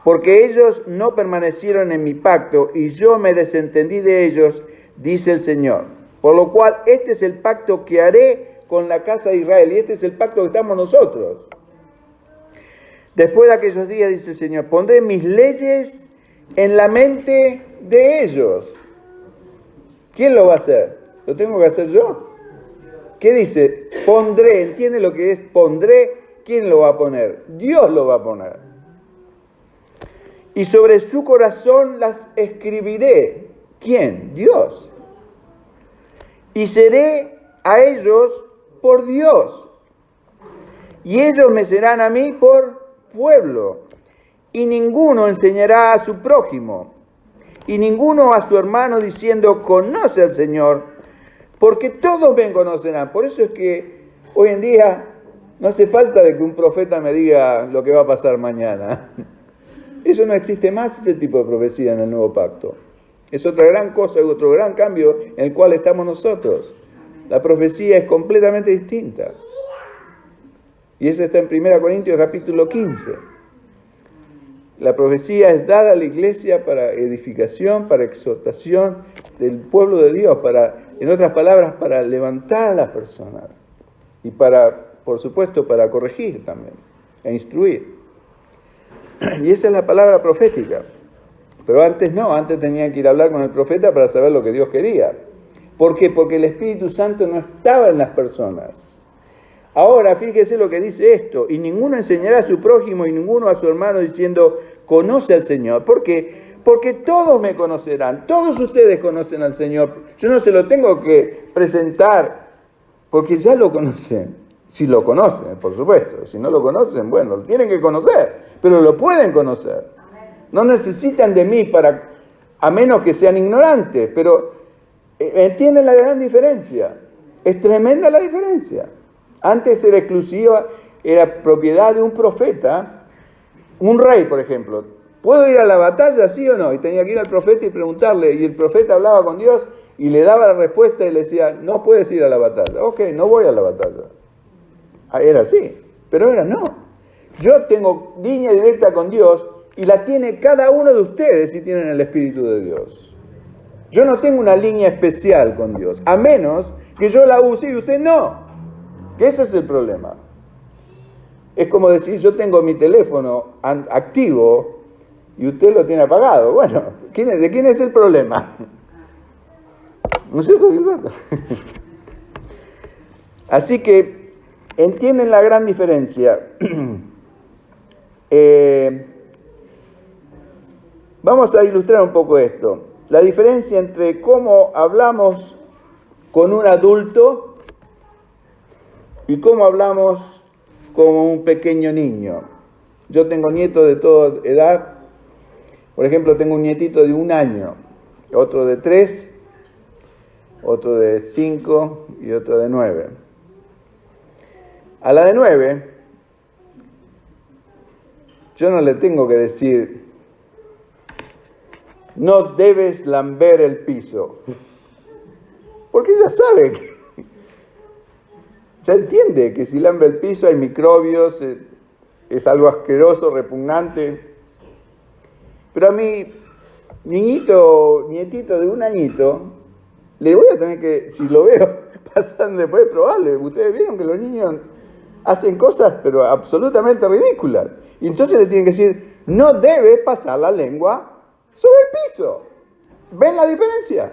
porque ellos no permanecieron en mi pacto y yo me desentendí de ellos, dice el Señor. Por lo cual, este es el pacto que haré con la casa de Israel, y este es el pacto que estamos nosotros. Después de aquellos días, dice el Señor, pondré mis leyes en la mente de ellos. ¿Quién lo va a hacer? ¿Lo tengo que hacer yo? ¿Qué dice? Pondré, ¿entiende lo que es pondré? ¿Quién lo va a poner? Dios lo va a poner. Y sobre su corazón las escribiré. ¿Quién? Dios. Y seré a ellos por Dios. Y ellos me serán a mí por pueblo. Y ninguno enseñará a su prójimo. Y ninguno a su hermano diciendo, conoce al Señor, porque todos me conocerán. Por eso es que hoy en día no hace falta de que un profeta me diga lo que va a pasar mañana. Eso no existe más, ese tipo de profecía en el nuevo pacto. Es otra gran cosa, otro gran cambio en el cual estamos nosotros. La profecía es completamente distinta. Y eso está en 1 Corintios capítulo 15. La profecía es dada a la iglesia para edificación, para exhortación del pueblo de Dios, en otras palabras, para levantar a las personas y por supuesto, para corregir también e instruir. Y esa es la palabra profética. Pero antes no, antes tenía que ir a hablar con el profeta para saber lo que Dios quería. ¿Por qué? Porque el Espíritu Santo no estaba en las personas. Ahora, fíjese lo que dice esto, y ninguno enseñará a su prójimo y ninguno a su hermano diciendo, conoce al Señor. ¿Por qué? Porque todos me conocerán, todos ustedes conocen al Señor. Yo no se lo tengo que presentar, porque ya lo conocen. Si lo conocen, por supuesto. Si no lo conocen, bueno, lo tienen que conocer, pero lo pueden conocer. No necesitan de mí a menos que sean ignorantes, pero entienden la gran diferencia. Es tremenda la diferencia. Antes era exclusiva, era propiedad de un profeta, un rey, por ejemplo. ¿Puedo ir a la batalla, sí o no? Y tenía que ir al profeta y preguntarle, y el profeta hablaba con Dios y le daba la respuesta y le decía, no puedes ir a la batalla. Ok, no voy a la batalla. Era así, pero ahora no. Yo tengo línea directa con Dios y la tiene cada uno de ustedes si tienen el Espíritu de Dios. Yo no tengo una línea especial con Dios, a menos que yo la use y usted no. Que ese es el problema. Es como decir, yo tengo mi teléfono activo y usted lo tiene apagado. Bueno, ¿de quién es el problema? ¿No es cierto, Gilberto? Así que entienden la gran diferencia. Vamos a ilustrar un poco esto. La diferencia entre cómo hablamos con un adulto y cómo hablamos como un pequeño niño. Yo tengo nietos de toda edad. Por ejemplo, tengo un nietito de 1 año, otro de 3, otro de 5 y otro de 9. A la de 9, yo no le tengo que decir, no debes lamber el piso, porque ella sabe que ya entiende que si lambe el piso hay microbios, es algo asqueroso, repugnante. Pero a mi nietito de 1 añito, le voy a tener que, si lo veo pasando después, probarle. Ustedes vieron que los niños hacen cosas, pero absolutamente ridículas. Y entonces le tienen que decir, no debes pasar la lengua sobre el piso. ¿Ven la diferencia?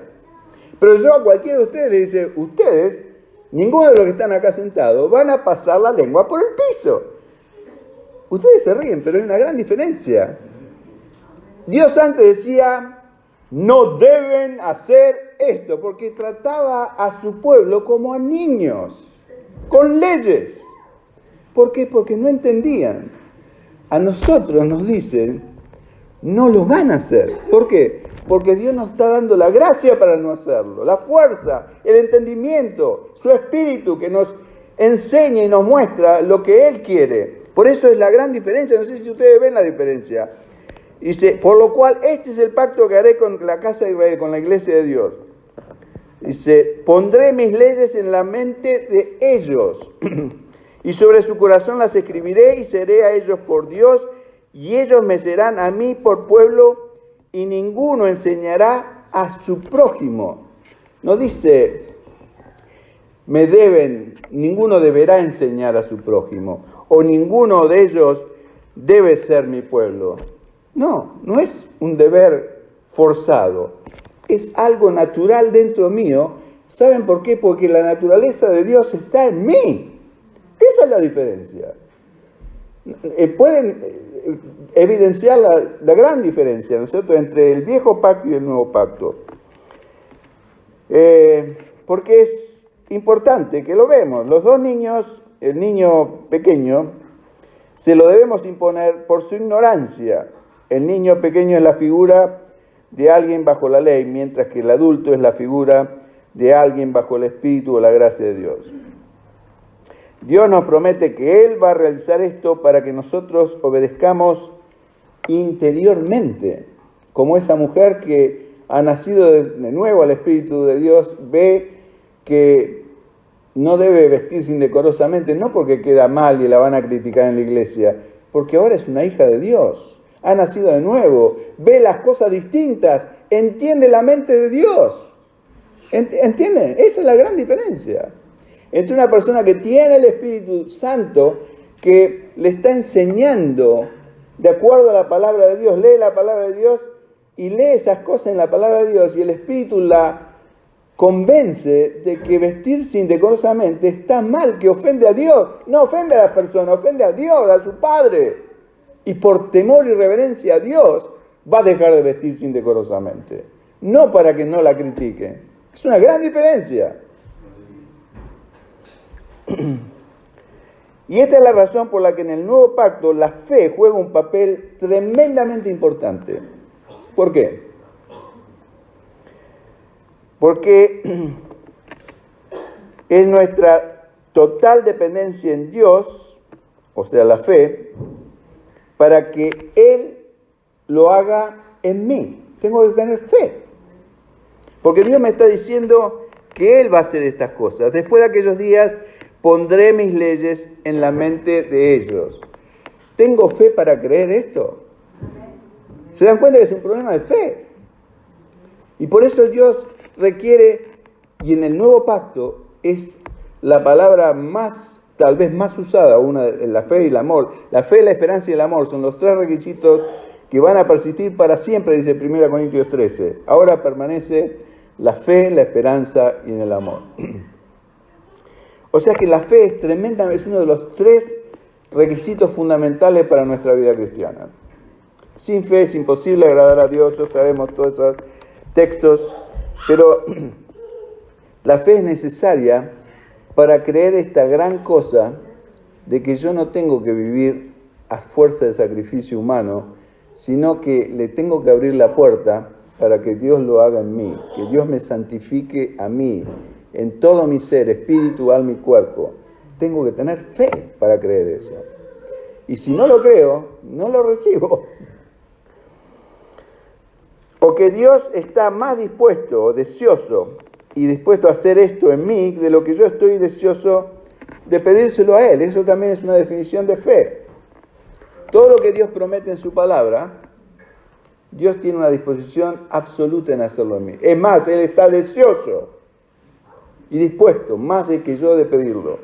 Pero yo a cualquiera de ustedes le dice, ustedes, ninguno de los que están acá sentados, van a pasar la lengua por el piso. Ustedes se ríen, pero hay una gran diferencia. Dios antes decía, no deben hacer esto, porque trataba a su pueblo como a niños, con leyes. ¿Por qué? Porque no entendían. A nosotros nos dicen, no lo van a hacer. ¿Por qué? Porque Dios nos está dando la gracia para no hacerlo, la fuerza, el entendimiento, su espíritu que nos enseña y nos muestra lo que Él quiere. Por eso es la gran diferencia, no sé si ustedes ven la diferencia. Dice, por lo cual este es el pacto que haré con la casa de Israel, con la iglesia de Dios. Dice, pondré mis leyes en la mente de ellos y sobre su corazón las escribiré y seré a ellos por Dios y ellos me serán a mí por pueblo y ninguno enseñará a su prójimo. No dice, ninguno deberá enseñar a su prójimo o ninguno de ellos debe ser mi pueblo. No, no es un deber forzado, es algo natural dentro mío. ¿Saben por qué? Porque la naturaleza de Dios está en mí. Esa es la diferencia. Pueden evidenciar la gran diferencia, ¿no es cierto?, entre el viejo pacto y el nuevo pacto. Porque es importante que lo vemos. Los dos niños, el niño pequeño, se lo debemos imponer por su ignorancia. El niño pequeño es la figura de alguien bajo la ley, mientras que el adulto es la figura de alguien bajo el Espíritu o la gracia de Dios. Dios nos promete que Él va a realizar esto para que nosotros obedezcamos interiormente, como esa mujer que ha nacido de nuevo al Espíritu de Dios, ve que no debe vestirse indecorosamente, no porque queda mal y la van a criticar en la iglesia, porque ahora es una hija de Dios, ha nacido de nuevo, ve las cosas distintas, entiende la mente de Dios. ¿Entienden? Esa es la gran diferencia entre una persona que tiene el Espíritu Santo, que le está enseñando de acuerdo a la palabra de Dios, lee la palabra de Dios y lee esas cosas en la palabra de Dios y el Espíritu la convence de que vestirse indecorosamente está mal, que ofende a Dios. No ofende a la persona, ofende a Dios, a su Padre. Y por temor y reverencia a Dios va a dejar de vestirse indecorosamente. No para que no la critiquen. Es una gran diferencia. Y esta es la razón por la que en el nuevo pacto la fe juega un papel tremendamente importante. ¿Por qué? Porque es nuestra total dependencia en Dios, o sea, la fe, para que Él lo haga en mí. Tengo que tener fe. Porque Dios me está diciendo que Él va a hacer estas cosas. Después de aquellos días pondré mis leyes en la mente de ellos. ¿Tengo fe para creer esto? ¿Se dan cuenta que es un problema de fe? Y por eso Dios requiere, y en el nuevo pacto es la palabra tal vez más usada, la fe y el amor. La fe, la esperanza y el amor son los tres requisitos que van a persistir para siempre, dice 1 Corintios 13. Ahora permanece la fe, la esperanza y el amor. O sea que la fe es uno de los tres requisitos fundamentales para nuestra vida cristiana. Sin fe es imposible agradar a Dios, ya sabemos todos esos textos, pero la fe es necesaria para creer esta gran cosa de que yo no tengo que vivir a fuerza de sacrificio humano, sino que le tengo que abrir la puerta para que Dios lo haga en mí, que Dios me santifique a mí, en todo mi ser, espíritu, alma y cuerpo. Tengo que tener fe para creer eso. Y si no lo creo, no lo recibo. O que Dios está más dispuesto o deseoso y dispuesto a hacer esto en mí de lo que yo estoy deseoso de pedírselo a Él. Eso también es una definición de fe. Todo lo que Dios promete en su palabra, Dios tiene una disposición absoluta en hacerlo en mí. Es más, Él está deseoso y dispuesto, más de que yo de pedirlo.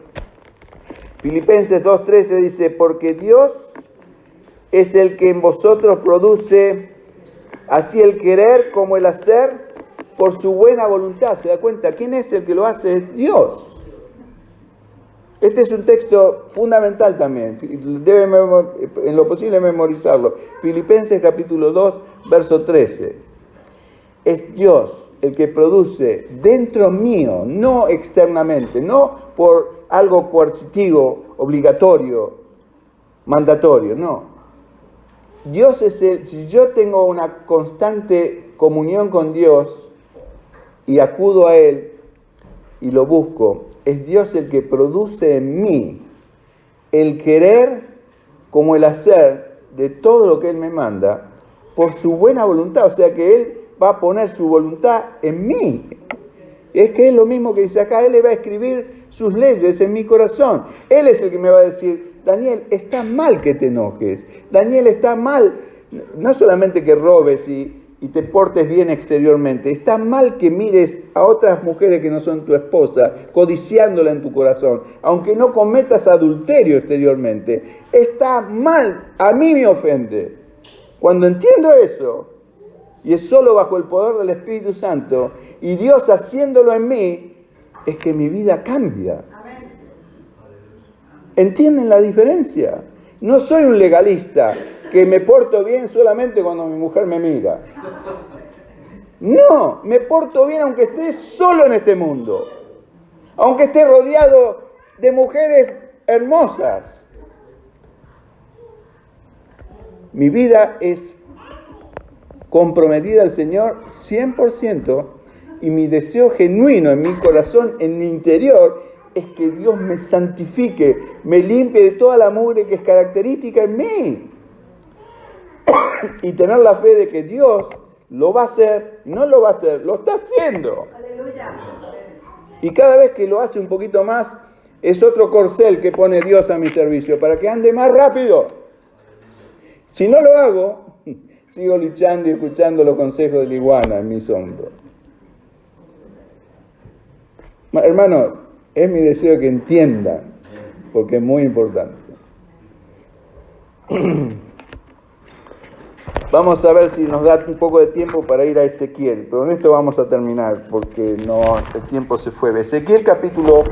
Filipenses 2:13 dice, porque Dios es el que en vosotros produce así el querer como el hacer por su buena voluntad. ¿Se da cuenta? ¿Quién es el que lo hace? Es Dios. Este es un texto fundamental también, debe en lo posible memorizarlo. Filipenses capítulo 2, verso 13. Es Dios el que produce dentro mío, no externamente, no por algo coercitivo, obligatorio, mandatorio, no. Dios es si yo tengo una constante comunión con Dios y acudo a Él y lo busco, es Dios el que produce en mí el querer como el hacer de todo lo que Él me manda por su buena voluntad. O sea que Él va a poner su voluntad en mí. Es que es lo mismo que dice acá, Él le va a escribir sus leyes en mi corazón. Él es el que me va a decir, Daniel, está mal que te enojes. Daniel, está mal, no solamente que robes y te portes bien exteriormente, está mal que mires a otras mujeres que no son tu esposa, codiciándola en tu corazón, aunque no cometas adulterio exteriormente. Está mal, a mí me ofende. Cuando entiendo eso, y es solo bajo el poder del Espíritu Santo, y Dios haciéndolo en mí, es que mi vida cambia. ¿Entienden la diferencia? No soy un legalista que me porto bien solamente cuando mi mujer me mira. No, me porto bien aunque esté solo en este mundo, aunque esté rodeado de mujeres hermosas. Mi vida es comprometida al Señor 100%, y mi deseo genuino en mi corazón, en mi interior, es que Dios me santifique, me limpie de toda la mugre que es característica en mí. Y tener la fe de que Dios lo va a hacer, no lo va a hacer, lo está haciendo. Aleluya. Y cada vez que lo hace un poquito más, es otro corcel que pone Dios a mi servicio, para que ande más rápido. Si no lo hago, sigo luchando y escuchando los consejos de la iguana en mis hombros. Hermanos, es mi deseo que entiendan, porque es muy importante. Vamos a ver si nos da un poco de tiempo para ir a Ezequiel, pero en esto vamos a terminar, porque no, el tiempo se fue. Ezequiel capítulo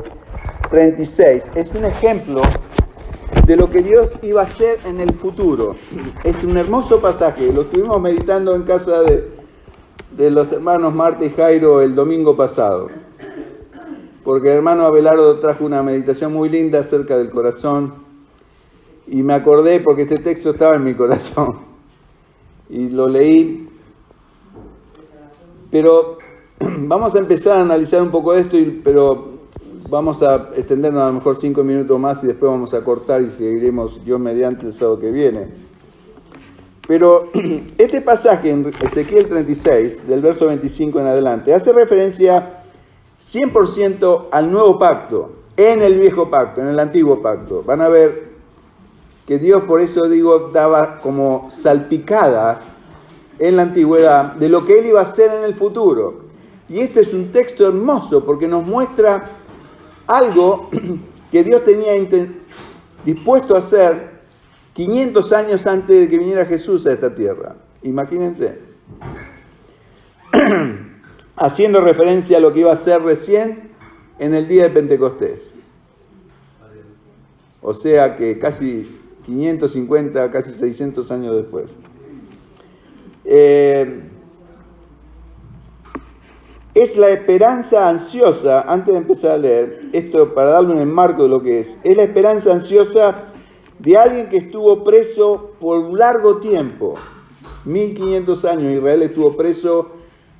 36 es un ejemplo de lo que Dios iba a hacer en el futuro. Es un hermoso pasaje, lo estuvimos meditando en casa de los hermanos Marta y Jairo el domingo pasado, porque el hermano Abelardo trajo una meditación muy linda acerca del corazón, y me acordé porque este texto estaba en mi corazón, y lo leí. Pero vamos a empezar a analizar un poco esto, pero vamos a extendernos a lo mejor 5 minutos más y después vamos a cortar y seguiremos Dios mediante el sábado que viene. Pero este pasaje en Ezequiel 36, del verso 25 en adelante, hace referencia 100% al nuevo pacto, en el viejo pacto, en el antiguo pacto. Van a ver que Dios, por eso digo, daba como salpicadas en la antigüedad de lo que Él iba a hacer en el futuro. Y este es un texto hermoso porque nos muestra algo que Dios tenía dispuesto a hacer 500 años antes de que viniera Jesús a esta tierra. Imagínense. Haciendo referencia a lo que iba a ser recién en el día de Pentecostés. O sea que casi 550, casi 600 años después. Es la esperanza ansiosa, antes de empezar a leer, esto para darle un enmarco de lo que es la esperanza ansiosa de alguien que estuvo preso por un largo tiempo, 1500 años. Israel estuvo preso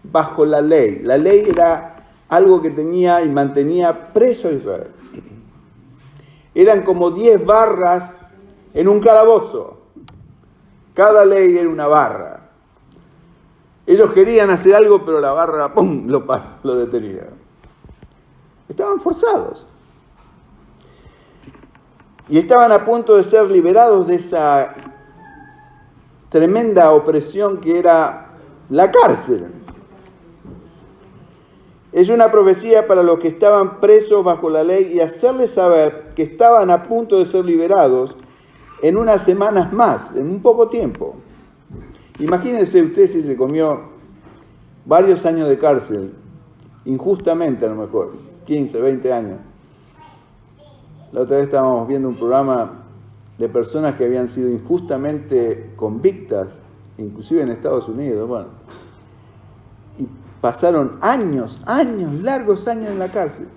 bajo la ley. La ley era algo que tenía y mantenía preso a Israel. Eran como 10 barras en un calabozo. Cada ley era una barra. Ellos querían hacer algo, pero la barra, ¡pum!, lo detenía. Estaban forzados. Y estaban a punto de ser liberados de esa tremenda opresión que era la cárcel. Es una profecía para los que estaban presos bajo la ley y hacerles saber que estaban a punto de ser liberados en unas semanas más, en un poco tiempo. Imagínense usted si se comió varios años de cárcel, injustamente a lo mejor, 15, 20 años. La otra vez estábamos viendo un programa de personas que habían sido injustamente convictas, inclusive en Estados Unidos, bueno, y pasaron años, largos años en la cárcel.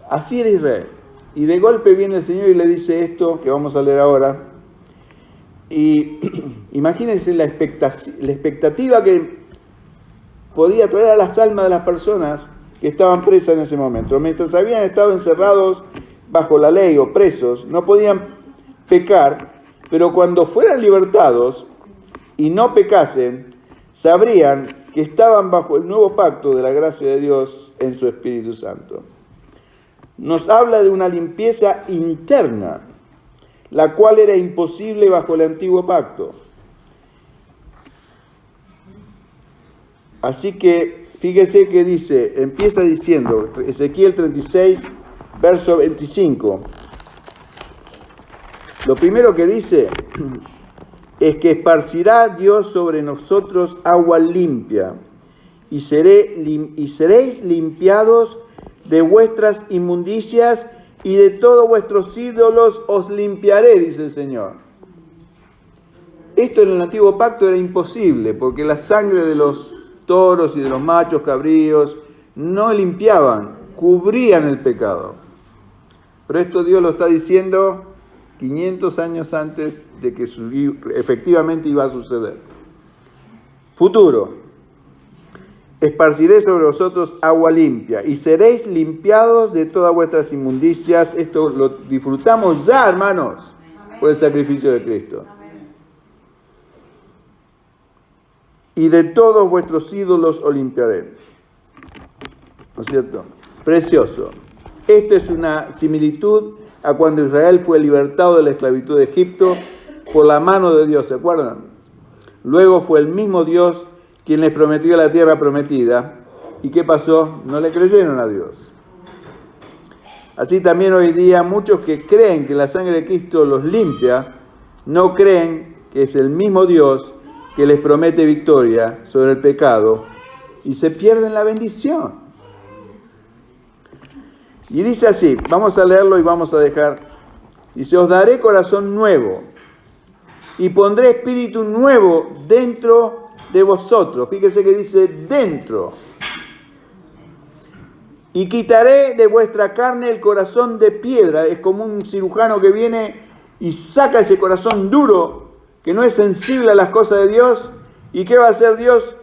Así era Israel. Y de golpe viene el Señor y le dice esto que vamos a leer ahora. Y imagínense la expectativa que podía traer a las almas de las personas que estaban presas en ese momento. Mientras habían estado encerrados bajo la ley o presos, no podían pecar, pero cuando fueran libertados y no pecasen, sabrían que estaban bajo el nuevo pacto de la gracia de Dios en su Espíritu Santo. Nos habla de una limpieza interna, la cual era imposible bajo el antiguo pacto. Así que, fíjese que dice, empieza diciendo, Ezequiel 36, verso 25. Lo primero que dice es que esparcirá Dios sobre nosotros agua limpia, y seréis limpiados de vuestras inmundicias, y de todos vuestros ídolos os limpiaré, dice el Señor. Esto en el antiguo pacto era imposible, porque la sangre de los toros y de los machos cabríos no limpiaban, cubrían el pecado. Pero esto Dios lo está diciendo 500 años antes de que efectivamente iba a suceder. Futuro. Esparciré sobre vosotros agua limpia y seréis limpiados de todas vuestras inmundicias. Esto lo disfrutamos ya, hermanos, por el sacrificio de Cristo. Y de todos vuestros ídolos os limpiaré. ¿No es cierto? Precioso. Esto es una similitud a cuando Israel fue libertado de la esclavitud de Egipto por la mano de Dios, ¿se acuerdan? Luego fue el mismo Dios quien les prometió la tierra prometida. ¿Y qué pasó? No le creyeron a Dios. Así también hoy día muchos que creen que la sangre de Cristo los limpia, no creen que es el mismo Dios que les promete victoria sobre el pecado y se pierden la bendición. Y dice así, vamos a leerlo y vamos a dejar. Dice, os daré corazón nuevo y pondré espíritu nuevo dentro de vosotros. Fíjese que dice dentro. Y quitaré de vuestra carne el corazón de piedra. Es como un cirujano que viene y saca ese corazón duro, que no es sensible a las cosas de Dios. ¿Y qué va a hacer Dios?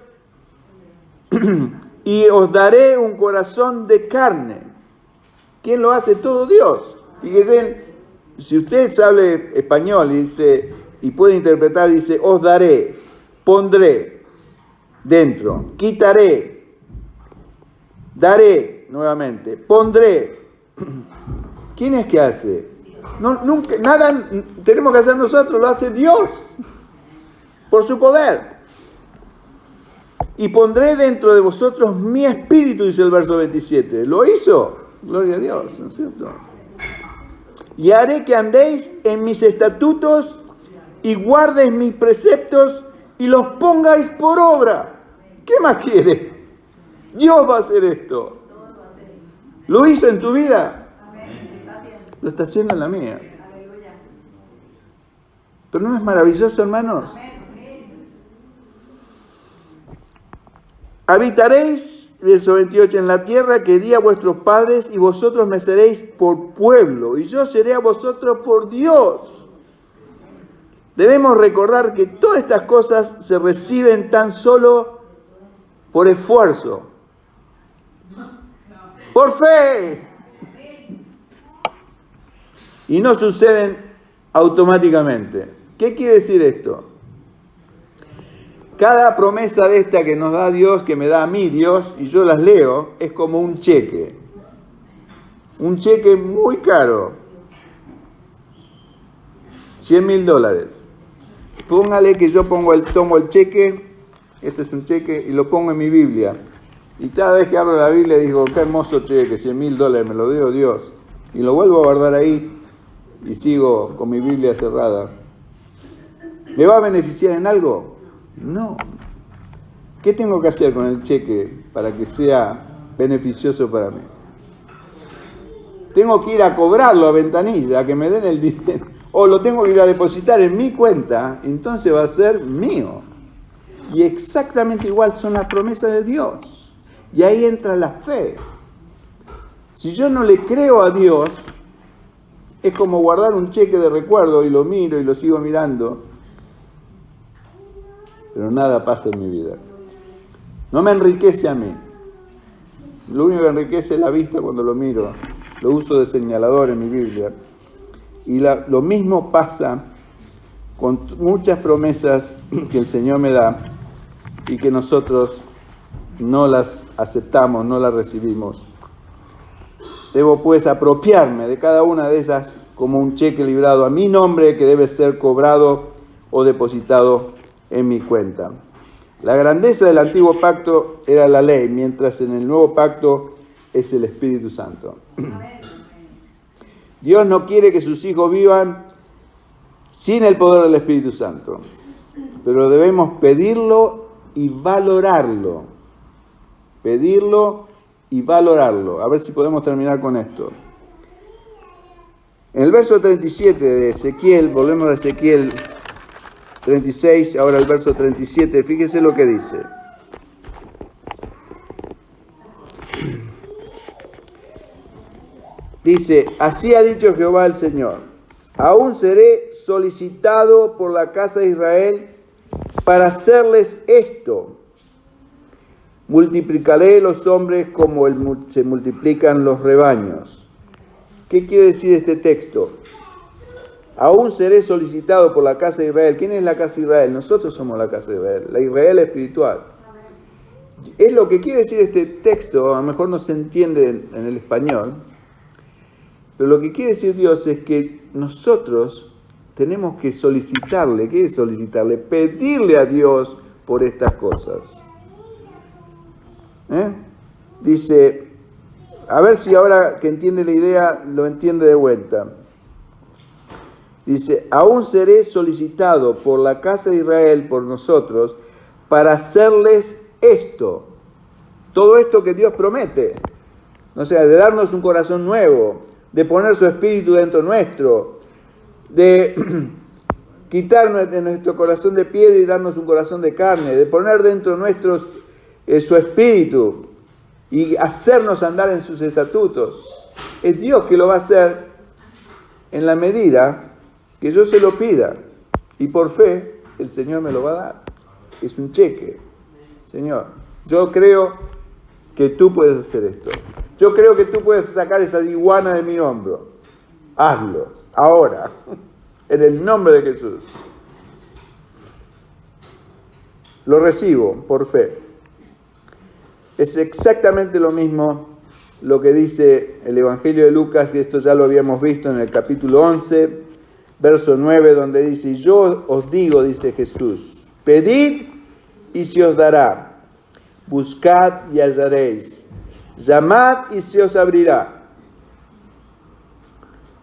Y os daré un corazón de carne. ¿Quién lo hace? Todo Dios. Fíjense, si usted sabe español y puede interpretar, dice, os daré, pondré dentro, quitaré, daré nuevamente, pondré. ¿Quién es que hace? No, nunca, nada tenemos que hacer nosotros, lo hace Dios, por su poder. Y pondré dentro de vosotros mi espíritu, dice el verso 27. ¿Lo hizo? Gloria a Dios, ¿no es cierto? Y haré que andéis en mis estatutos y guardéis mis preceptos y los pongáis por obra. ¿Qué más quiere? Dios va a hacer esto. ¿Lo hizo en tu vida? Lo está haciendo en la mía. ¿Pero no es maravilloso, hermanos? Habitaréis, verso 28, en la tierra que di a vuestros padres, y vosotros me seréis por pueblo, y yo seré a vosotros por Dios. Debemos recordar que todas estas cosas se reciben tan solo por esfuerzo, por fe, y no suceden automáticamente. ¿Qué quiere decir esto? Cada promesa de esta que nos da Dios, que me da a mí Dios, y yo las leo, es como un cheque. Un cheque muy caro. $100,000. Póngale que yo tomo el cheque, este es un cheque, y lo pongo en mi Biblia. Y cada vez que abro la Biblia digo, qué hermoso cheque, $100,000, me lo dio Dios. Y lo vuelvo a guardar ahí y sigo con mi Biblia cerrada. ¿Me va a beneficiar en algo? No. ¿Qué tengo que hacer con el cheque para que sea beneficioso para mí? tengo que ir a cobrarlo a Ventanilla, a que me den el dinero, o lo tengo que ir a depositar en mi cuenta, entonces va a ser mío. Y exactamente igual son las promesas de Dios. Y ahí entra la fe. Si yo no le creo a Dios, es como guardar un cheque de recuerdo y lo miro y lo sigo mirando, pero nada pasa en mi vida. No me enriquece a mí. Lo único que enriquece es la vista cuando lo miro. Lo uso de señalador en mi Biblia. Y lo mismo pasa con muchas promesas que el Señor me da y que nosotros no las aceptamos, no las recibimos. Debo pues apropiarme de cada una de esas como un cheque librado a mi nombre que debe ser cobrado o depositado en mi cuenta. La grandeza del antiguo pacto era la ley, mientras en el nuevo pacto es el Espíritu Santo. Dios no quiere que sus hijos vivan sin el poder del Espíritu Santo, pero debemos pedirlo y valorarlo. Pedirlo y valorarlo. A ver si podemos terminar con esto. En el verso 37 de Ezequiel, volvemos a Ezequiel 36, ahora el verso 37, fíjese lo que dice. Dice, así ha dicho Jehová el Señor, aún seré solicitado por la casa de Israel para hacerles esto. Multiplicaré los hombres como se multiplican los rebaños. ¿Qué quiere decir este texto? Aún seré solicitado por la casa de Israel. ¿Quién es la casa de Israel? Nosotros somos la casa de Israel, la Israel espiritual. Es lo que quiere decir este texto, a lo mejor no se entiende en el español, pero lo que quiere decir Dios es que nosotros tenemos que solicitarle. ¿Qué es solicitarle? Pedirle a Dios por estas cosas. Dice, a ver si ahora que entiende la idea lo entiende de vuelta. Dice, aún seré solicitado por la casa de Israel, por nosotros, para hacerles esto. Todo esto que Dios promete. O sea, de darnos un corazón nuevo, de poner su espíritu dentro nuestro, de quitar de nuestro corazón de piedra y darnos un corazón de carne, de poner dentro nuestros su espíritu y hacernos andar en sus estatutos. Es Dios que lo va a hacer en la medida que yo se lo pida, y por fe el Señor me lo va a dar. Es un cheque. Señor, yo creo que tú puedes hacer esto. Yo creo que tú puedes sacar esa iguana de mi hombro. Hazlo, ahora, en el nombre de Jesús. Lo recibo por fe. Es exactamente lo mismo lo que dice el Evangelio de Lucas, que esto ya lo habíamos visto en el capítulo 11, verso 9, donde dice, yo os digo, dice Jesús, pedid y se os dará, buscad y hallaréis, llamad y se os abrirá.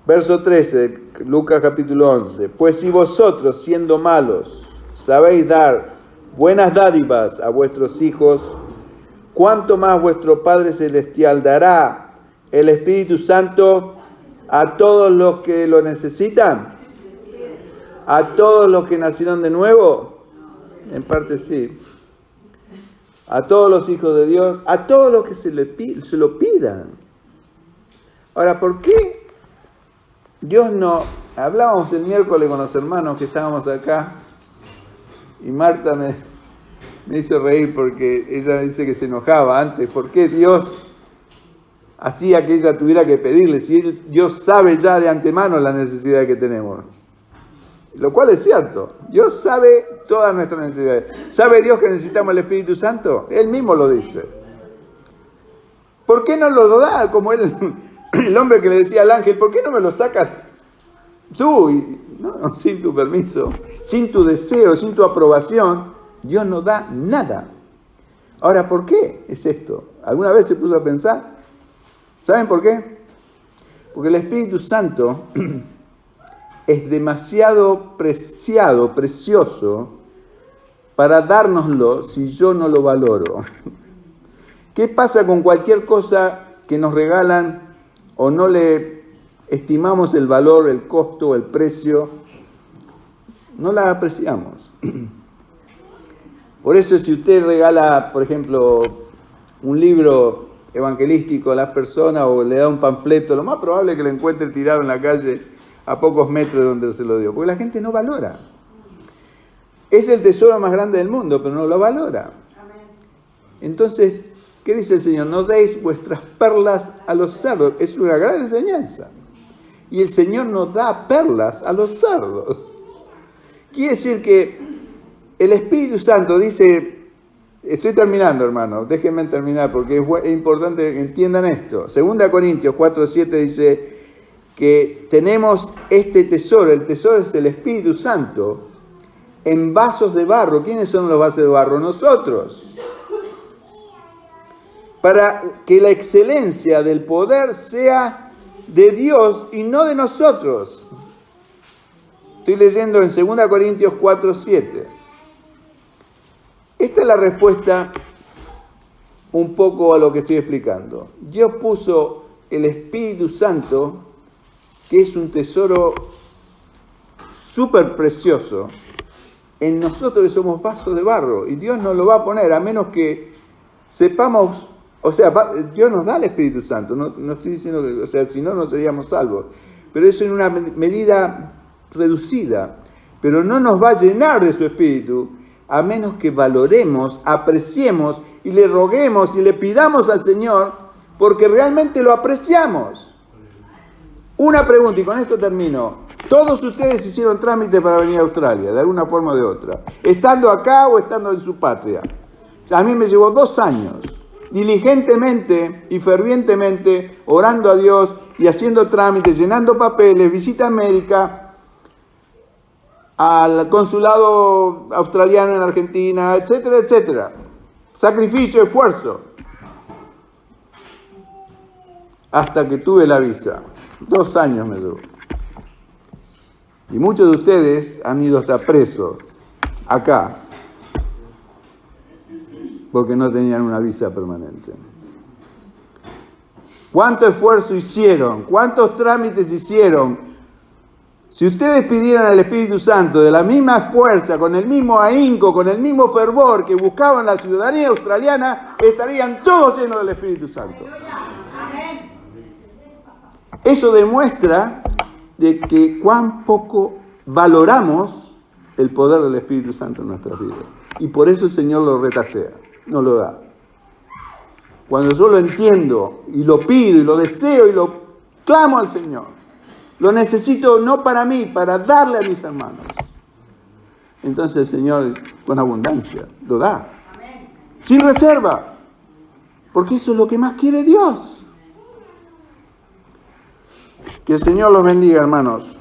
Verso 13, Lucas capítulo 11, pues si vosotros, siendo malos, sabéis dar buenas dádivas a vuestros hijos, ¿cuánto más vuestro Padre Celestial dará el Espíritu Santo a todos los que lo necesitan? ¿A todos los que nacieron de nuevo? En parte sí. A todos los hijos de Dios, a todos los que se lo pidan. Ahora, ¿por qué Dios no? Hablábamos el miércoles con los hermanos que estábamos acá y Marta me hizo reír porque ella dice que se enojaba antes. ¿Por qué Dios hacía que ella tuviera que pedirle? Si Dios sabe ya de antemano la necesidad que tenemos. Lo cual es cierto. Dios sabe todas nuestras necesidades. ¿Sabe Dios que necesitamos el Espíritu Santo? Él mismo lo dice. ¿Por qué no lo da? Como el hombre que le decía al ángel, ¿por qué no me lo sacas tú? No, sin tu permiso, sin tu deseo, sin tu aprobación, Dios no da nada. Ahora, ¿por qué es esto? ¿Alguna vez se puso a pensar? ¿Saben por qué? Porque el Espíritu Santo es demasiado precioso para dárnoslo si yo no lo valoro. ¿Qué pasa con cualquier cosa que nos regalan o no le estimamos el valor, el costo, el precio, no la apreciamos. Por eso si usted regala, por ejemplo, un libro evangelístico a las personas o le da un panfleto, lo más probable es que lo encuentre tirado en la calle a pocos metros de donde se lo dio, porque la gente no valora. Es el tesoro más grande del mundo, pero no lo valora. Entonces, ¿qué dice el Señor? No deis vuestras perlas a los cerdos. Es una gran enseñanza. Y el Señor nos da perlas a los cerdos. Quiere decir que el Espíritu Santo dice, estoy terminando, hermano, déjenme terminar porque es importante que entiendan esto. 2 Corintios 4:7 dice que tenemos este tesoro, el tesoro es el Espíritu Santo, en vasos de barro. ¿Quiénes son los vasos de barro? Nosotros. Para que la excelencia del poder sea de Dios y no de nosotros. Estoy leyendo en 2 Corintios 4:7. Esta es la respuesta un poco a lo que estoy explicando. Dios puso el Espíritu Santo, que es un tesoro súper precioso, en nosotros que somos vasos de barro. Y Dios nos lo va a poner, a menos que sepamos, o sea, Dios nos da el Espíritu Santo. No estoy diciendo que, o sea, si no, no seríamos salvos. Pero eso en una medida reducida. Pero no nos va a llenar de su Espíritu, a menos que valoremos, apreciemos y le roguemos y le pidamos al Señor, porque realmente lo apreciamos. Una pregunta, y con esto termino. Todos ustedes hicieron trámite para venir a Australia, de alguna forma o de otra, estando acá o estando en su patria. A mí me llevó 2 años, diligentemente y fervientemente, orando a Dios y haciendo trámites, llenando papeles, visita médica, al consulado australiano en Argentina, etcétera, etcétera. Sacrificio, esfuerzo. Hasta que tuve la visa. 2 años me duró. Y muchos de ustedes han ido hasta presos, acá, porque no tenían una visa permanente. ¿Cuánto esfuerzo hicieron? ¿Cuántos trámites hicieron? Si ustedes pidieran al Espíritu Santo de la misma fuerza, con el mismo ahínco, con el mismo fervor que buscaban la ciudadanía australiana, estarían todos llenos del Espíritu Santo. Eso demuestra de que cuán poco valoramos el poder del Espíritu Santo en nuestras vidas. Y por eso el Señor lo retasea, no lo da. Cuando yo lo entiendo y lo pido y lo deseo y lo clamo al Señor, lo necesito no para mí, para darle a mis hermanos. Entonces el Señor con abundancia lo da. Sin reserva. Porque eso es lo que más quiere Dios. Que el Señor los bendiga, hermanos.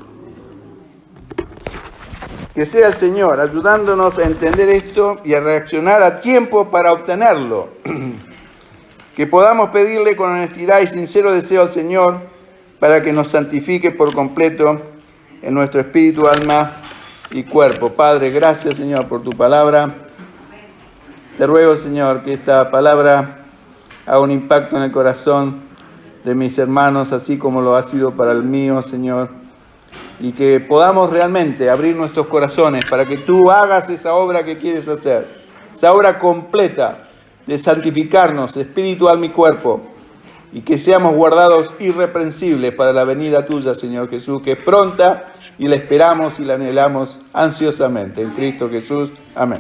Que sea el Señor ayudándonos a entender esto y a reaccionar a tiempo para obtenerlo. Que podamos pedirle con honestidad y sincero deseo al Señor para que nos santifique por completo en nuestro espíritu, alma y cuerpo. Padre, gracias, Señor, por tu palabra. Te ruego, Señor, que esta palabra haga un impacto en el corazón de mis hermanos, así como lo ha sido para el mío, Señor, y que podamos realmente abrir nuestros corazones para que tú hagas esa obra que quieres hacer, esa obra completa de santificarnos, espíritu, alma y cuerpo, y que seamos guardados irreprensibles para la venida tuya, Señor Jesús, que es pronta y la esperamos y la anhelamos ansiosamente. En Cristo Jesús. Amén.